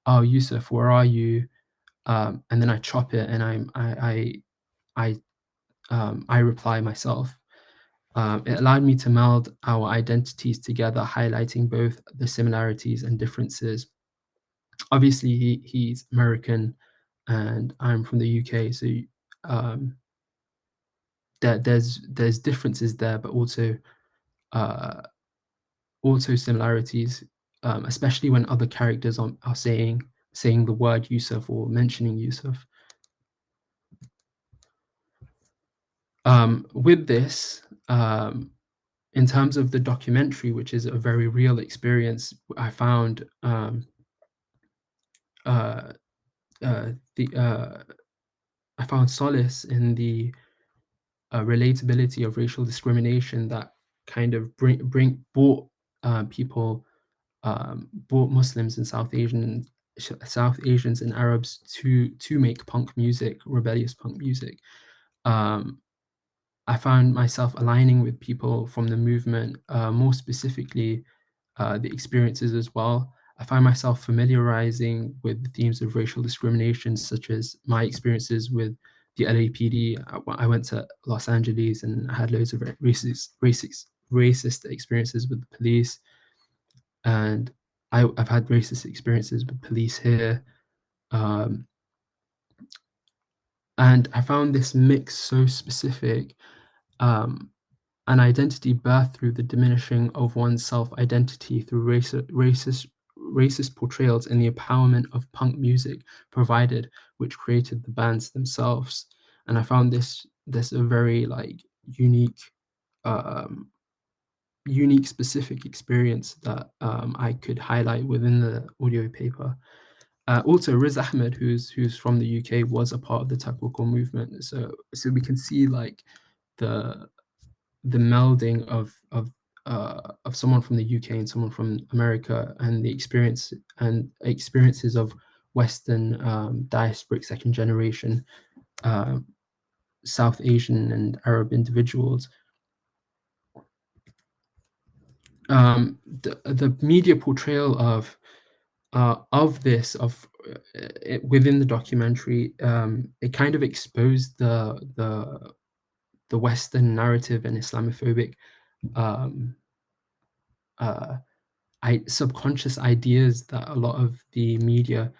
"Oh, Yusuf, where are you?" And then I chop it, and I reply myself. It allowed me to meld our identities together, highlighting both the similarities and differences. Obviously, he's American, and I'm from the UK, so there's differences there, but also similarities, especially when other characters are saying the word Yusuf or mentioning Yusuf. With this, in terms of the documentary, which is a very real experience, I found I found solace in the relatability of racial discrimination that kind of brought people, brought Muslims and South Asians and Arabs to make punk music, rebellious punk music. I found myself aligning with people from the movement, more specifically the experiences as well. I find myself familiarizing with the themes of racial discrimination, such as my experiences with the LAPD. I went to Los Angeles and I had loads of racist experiences with the police, and I've had racist experiences with police here. And I found this mix so specific, an identity birthed through the diminishing of one's self-identity through racist portrayals and the empowerment of punk music provided, which created the bands themselves. And I found this a very like unique specific experience that I could highlight within the audio paper. Also, Riz Ahmed, who's from the UK, was a part of the Takwako movement. So we can see like the melding of someone from the UK and someone from America, and the experiences of Western diasporic second generation South Asian and Arab individuals. The media portrayal of this within the documentary, it kind of exposed the Western narrative and Islamophobic subconscious ideas that a lot of the media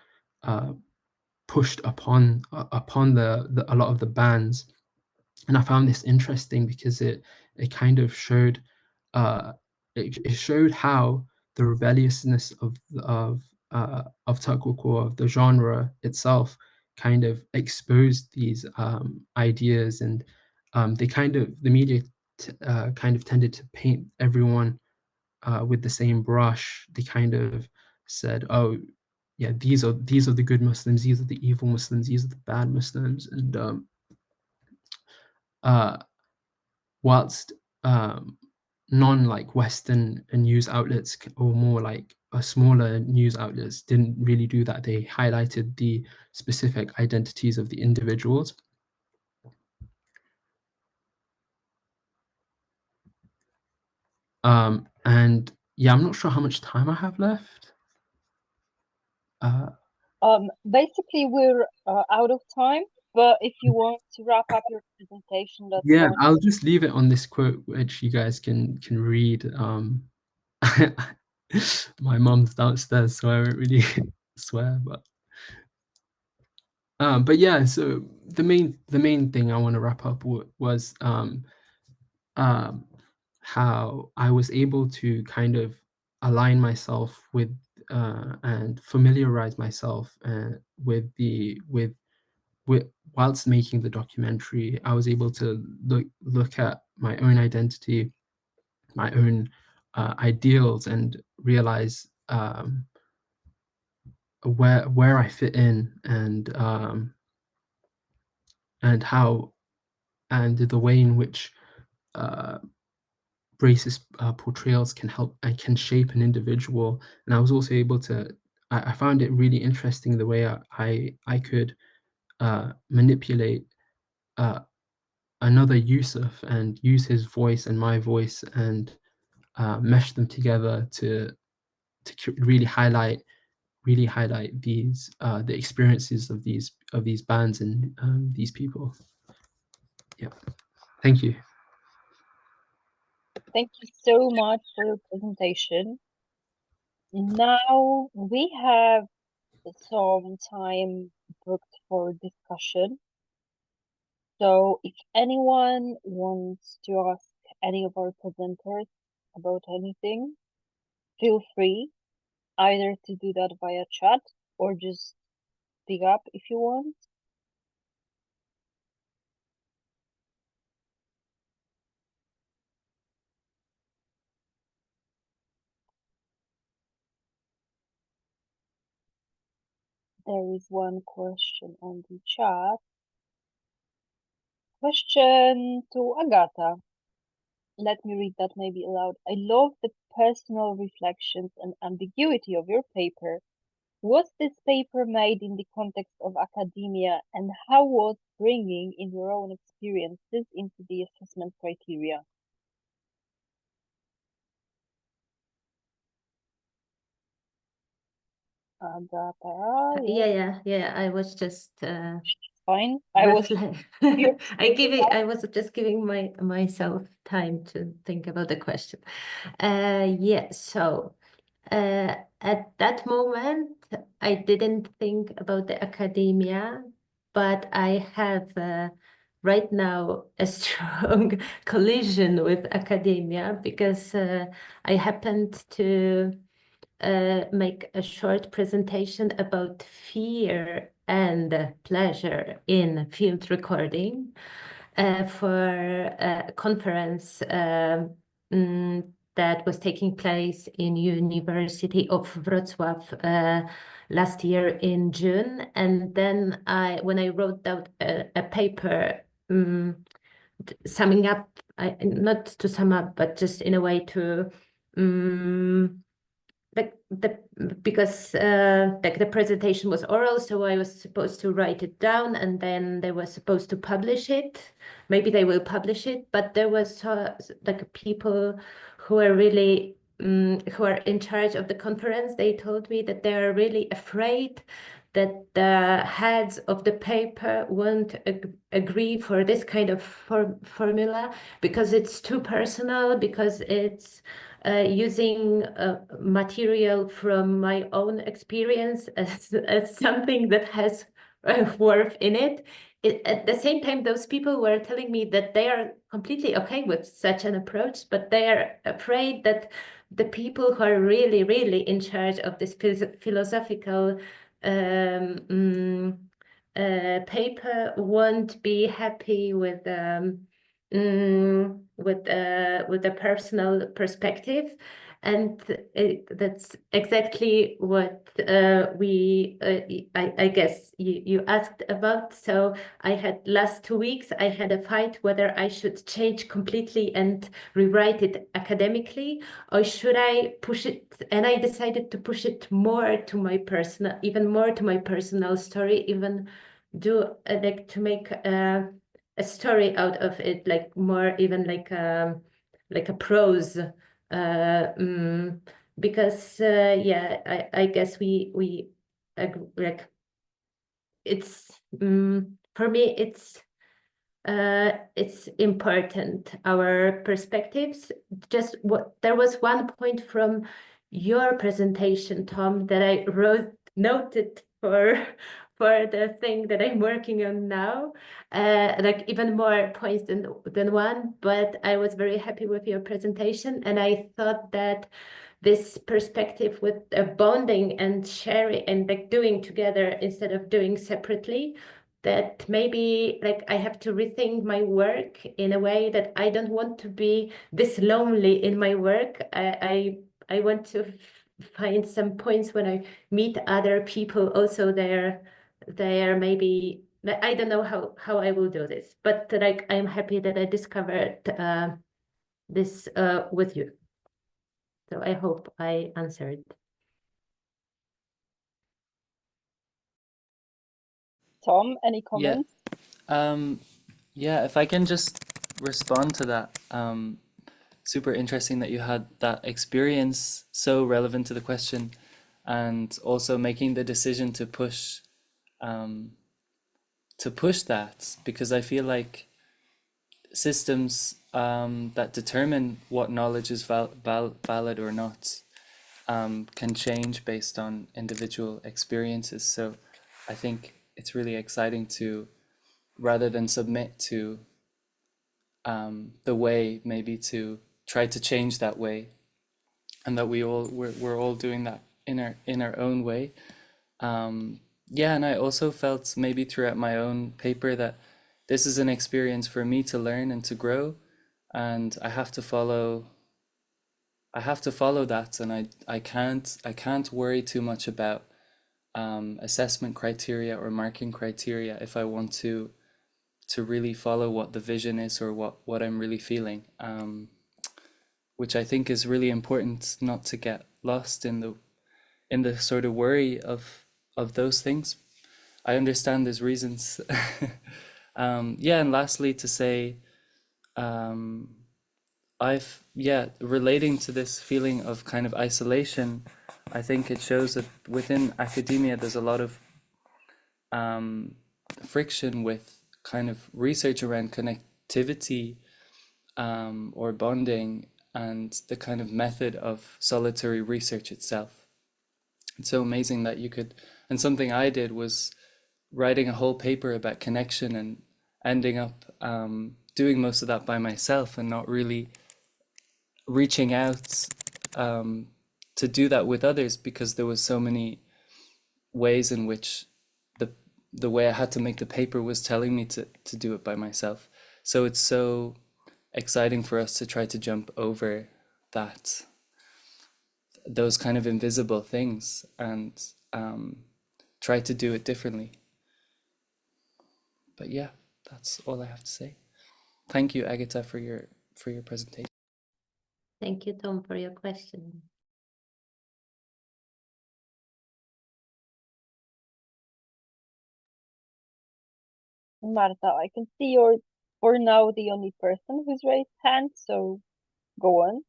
pushed upon a lot of the bands. And I found this interesting because it kind of showed it showed how the rebelliousness of Takwako, of the genre itself, kind of exposed these ideas, and the media kind of tended to paint everyone with the same brush. They kind of said, "Oh, yeah, these are the good Muslims, these are the evil Muslims, these are the bad Muslims," and whilst non Western news outlets, or more like smaller news outlets, didn't really do that. They highlighted the specific identities of the individuals. And yeah, I'm not sure how much time I have left. Basically, we're out of time, but if you want to wrap up your presentation, that's Yeah, fine. I'll just leave it on this quote, which you guys can read. My mom's downstairs, so I won't really swear, but yeah. So the main thing I want to wrap up was how I was able to kind of align myself with and familiarize myself with whilst making the documentary. I was able to look at my own identity, my own ideals, and realize where I fit in, and how, and the way in which racist portrayals can help and can shape an individual. And I was also able to, I found it really interesting the way I could manipulate another Yusuf and use his voice and my voice and mesh them together to really highlight these the experiences of these bands and these people. Yeah, thank you. Thank you so much for your presentation. Now we have some time booked for discussion. So if anyone wants to ask any of our presenters about anything, feel free either to do that via chat or just speak up if you want. There is one question on the chat. Question to Agata. Let me read that maybe aloud. I love the personal reflections and ambiguity of your paper. Was this paper made in the context of academia, and how was bringing in your own experiences into the assessment criteria? Agata, Yeah. I was just fine. I was I was just giving myself time to think about the question. So at that moment, I didn't think about the academia, but I have right now a strong collision with academia because I happened to make a short presentation about fear and pleasure in field recording for a conference that was taking place in University of Wrocław last year in June. And then when I wrote down a paper summing up, not to sum up, but just in a way to because the presentation was oral, so I was supposed to write it down, and then they were supposed to publish it. Maybe they will publish it, but there was people who are really who are in charge of the conference. They told me that they are really afraid that the heads of the paper won't agree for this kind of formula because it's too personal, because it's using material from my own experience as something that has worth in it. At the same time, those people were telling me that they are completely okay with such an approach, but they are afraid that the people who are really, really in charge of this philosophical paper won't be happy with a personal perspective, and that's exactly what I guess you asked about. So I had last 2 weeks I had a fight whether I should change completely and rewrite it academically, or should I push it, and I decided to push it more to my personal, even more to my personal story, even do like to make a story out of it, like more even like a prose, because I guess we like it's for me it's important, our perspectives. Just what there was one point from your presentation, Tom, that I noted for the thing that I'm working on now, like even more points than one, but I was very happy with your presentation, and I thought that this perspective with bonding and sharing and like doing together instead of doing separately, that maybe like I have to rethink my work in a way that I don't want to be this lonely in my work. I want to find some points when I meet other people also there maybe I don't know how I will do this, but like I'm happy that I discovered this with you. So I hope I answered. Tom, any comments? Yeah, if I can just respond to that. Super interesting that you had that experience, so relevant to the question, and also making the decision to push that, because I feel like systems that determine what knowledge is valid or not can change based on individual experiences. So I think it's really exciting to, rather than submit to the way, maybe to try to change that way, and that we're all doing that in our own way. Yeah, and I also felt maybe throughout my own paper that this is an experience for me to learn and to grow, and I have to follow that, and I can't worry too much about assessment criteria or marking criteria if I want to really follow what the vision is, or what I'm really feeling, which I think is really important, not to get lost in the sort of worry of those things. I understand there's reasons. Yeah, and lastly to say, relating to this feeling of kind of isolation, I think it shows that within academia there's a lot of friction with kind of research around connectivity or bonding, and the kind of method of solitary research itself. It's so amazing that you could, and something I did was writing a whole paper about connection and ending up doing most of that by myself, and not really reaching out to do that with others, because there was so many ways in which the way I had to make the paper was telling me to do it by myself. So it's so exciting for us to try to jump over those kind of invisible things, and try to do it differently. But yeah, that's all I have to say. Thank you, Agatha, for your presentation. Thank you, Tom, for your question. Marta, I can see you're for now the only person who's raised hand, so go on.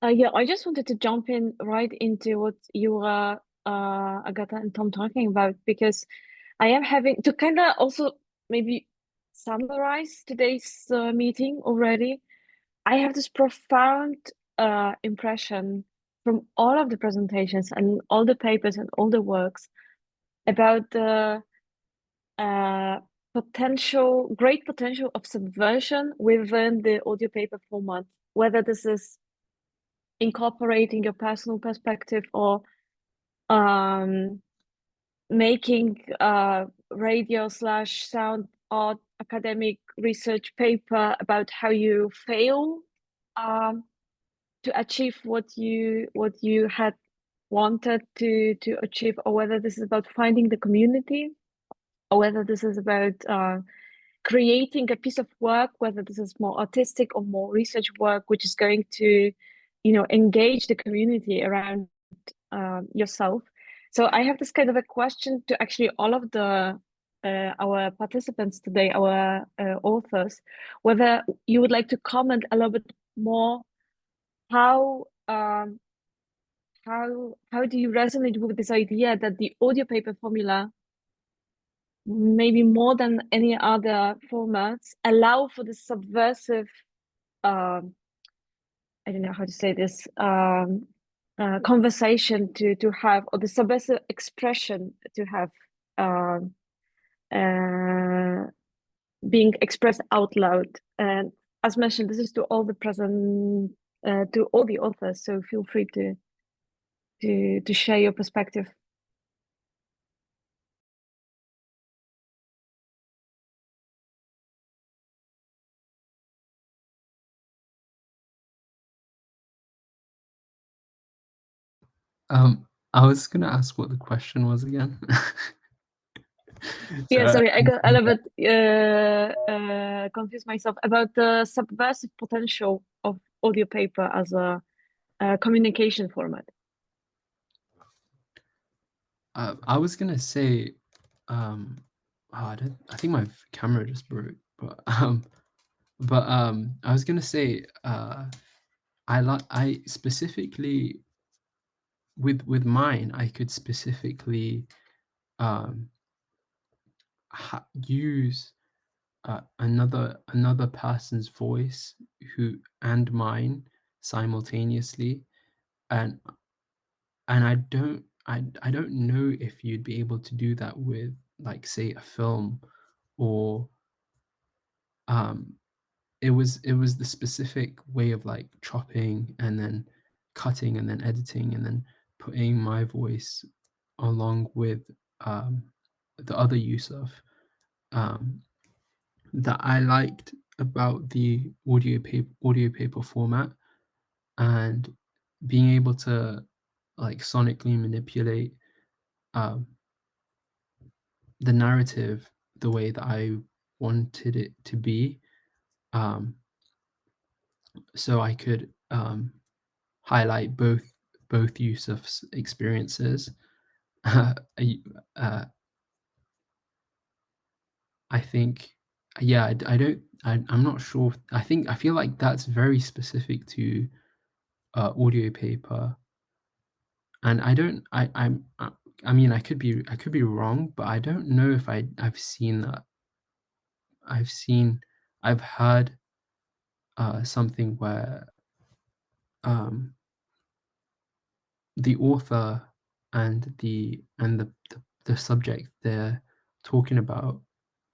Yeah, I just wanted to jump in right into what you were, Agatha and Tom, talking about, because I am having to kind of also maybe summarize today's meeting already. I have this profound impression from all of the presentations and all the papers and all the works about the great potential of subversion within the audio paper format, whether this is incorporating your personal perspective or making radio/sound art academic research paper about how you fail to achieve what you had wanted to achieve, or whether this is about finding the community, or whether this is about creating a piece of work, whether this is more artistic or more research work, which is going to, engage the community around yourself. So I have this kind of a question to actually all of the our participants today, our authors, whether you would like to comment a little bit more how do you resonate with this idea that the audio paper formula, maybe more than any other formats, allow for the subversive, I don't know how to say this, conversation to have, or the subversive expression to have, being expressed out loud. And as mentioned, this is to all the present, to all the authors. So feel free to share your perspective. I was gonna ask what the question was again. Yeah, So, sorry, I got a little bit confused myself about the subversive potential of audio paper as a communication format. I was gonna say, I think my camera just broke, but I was gonna say I specifically with mine I could specifically use another person's voice who and mine simultaneously, and I don't know if you'd be able to do that with, like, say, a film, or it was the specific way of, like, chopping and then cutting and then editing and then putting my voice along with the other use of that I liked about the audio paper format, and being able to, like, sonically manipulate um, the narrative the way that I wanted it to be, um, so I could highlight both Yusuf's experiences. I, uh, I think, yeah, I don't, I'm not sure. I feel like that's very specific to audio paper, and I don't, I mean, I could be wrong, but I don't know if I've seen that. I've heard something where um, the author and the subject they're talking about,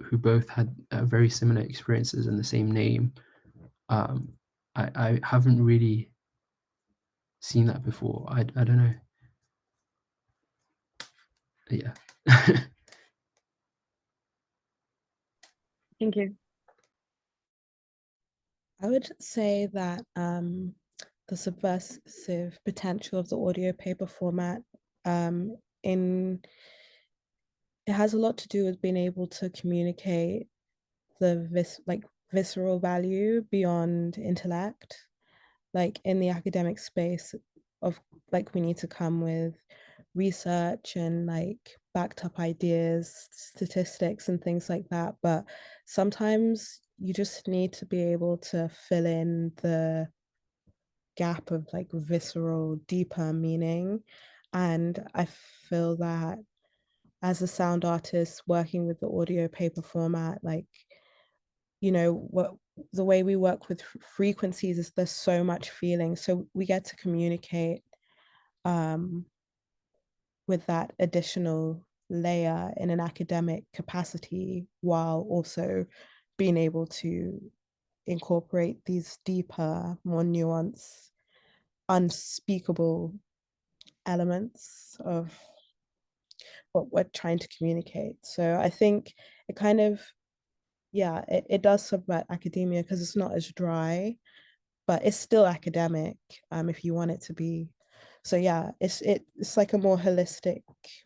who both had very similar experiences in the same name. I haven't really seen that before. I don't know. Yeah. Thank you. I would say that the subversive potential of the audio paper format in it has a lot to do with being able to communicate the visceral value beyond intellect. Like in the academic space of like we need to come with research and like backed up ideas, statistics and things like that. But sometimes you just need to be able to fill in the gap of like visceral, deeper meaning. And I feel that as a sound artist working with the audio paper format, like, you know, what the way we work with frequencies is there's so much feeling. So we get to communicate with that additional layer in an academic capacity while also being able to incorporate these deeper, more nuanced, unspeakable elements of what we're trying to communicate. So I think it kind of, yeah, it does subvert academia because it's not as dry, but it's still academic if you want it to be. So yeah, it's like a more holistic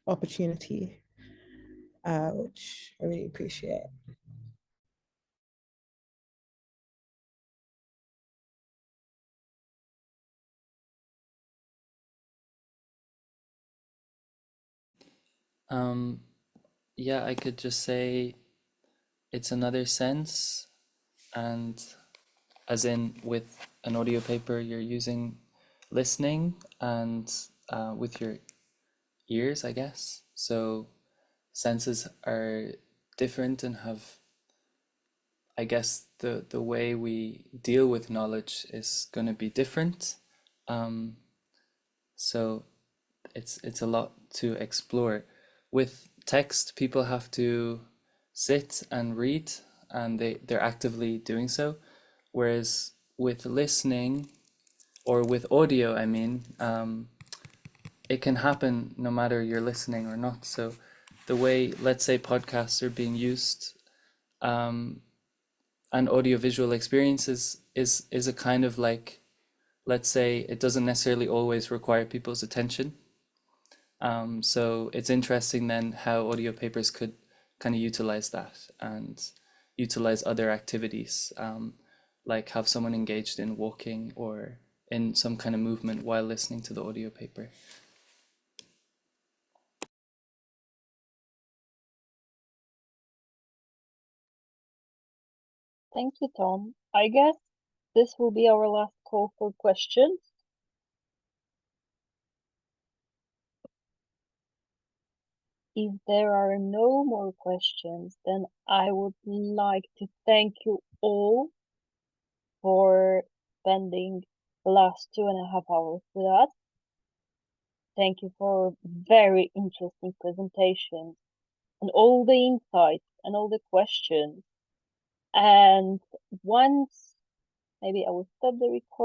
opportunity, which I really appreciate. Yeah, I could just say it's another sense, and as in with an audio paper, you're using listening and with your ears, I guess. So senses are different and have, I guess, the way we deal with knowledge is going to be different. So it's a lot to explore. With text, people have to sit and read, and they're actively doing so. Whereas with listening, or with audio, I mean, it can happen no matter you're listening or not. So the way, let's say, podcasts are being used, and audiovisual experiences is a kind of like, let's say, it doesn't necessarily always require people's attention. So it's interesting then how audio papers could kind of utilize that and utilize other activities, like have someone engaged in walking or in some kind of movement while listening to the audio paper. Thank you, Tom. I guess this will be our last call for questions. If there are no more questions, then I would like to thank you all for spending the last 2.5 hours with us. Thank you for very interesting presentations and all the insights and all the questions. And once, maybe I will stop the recording.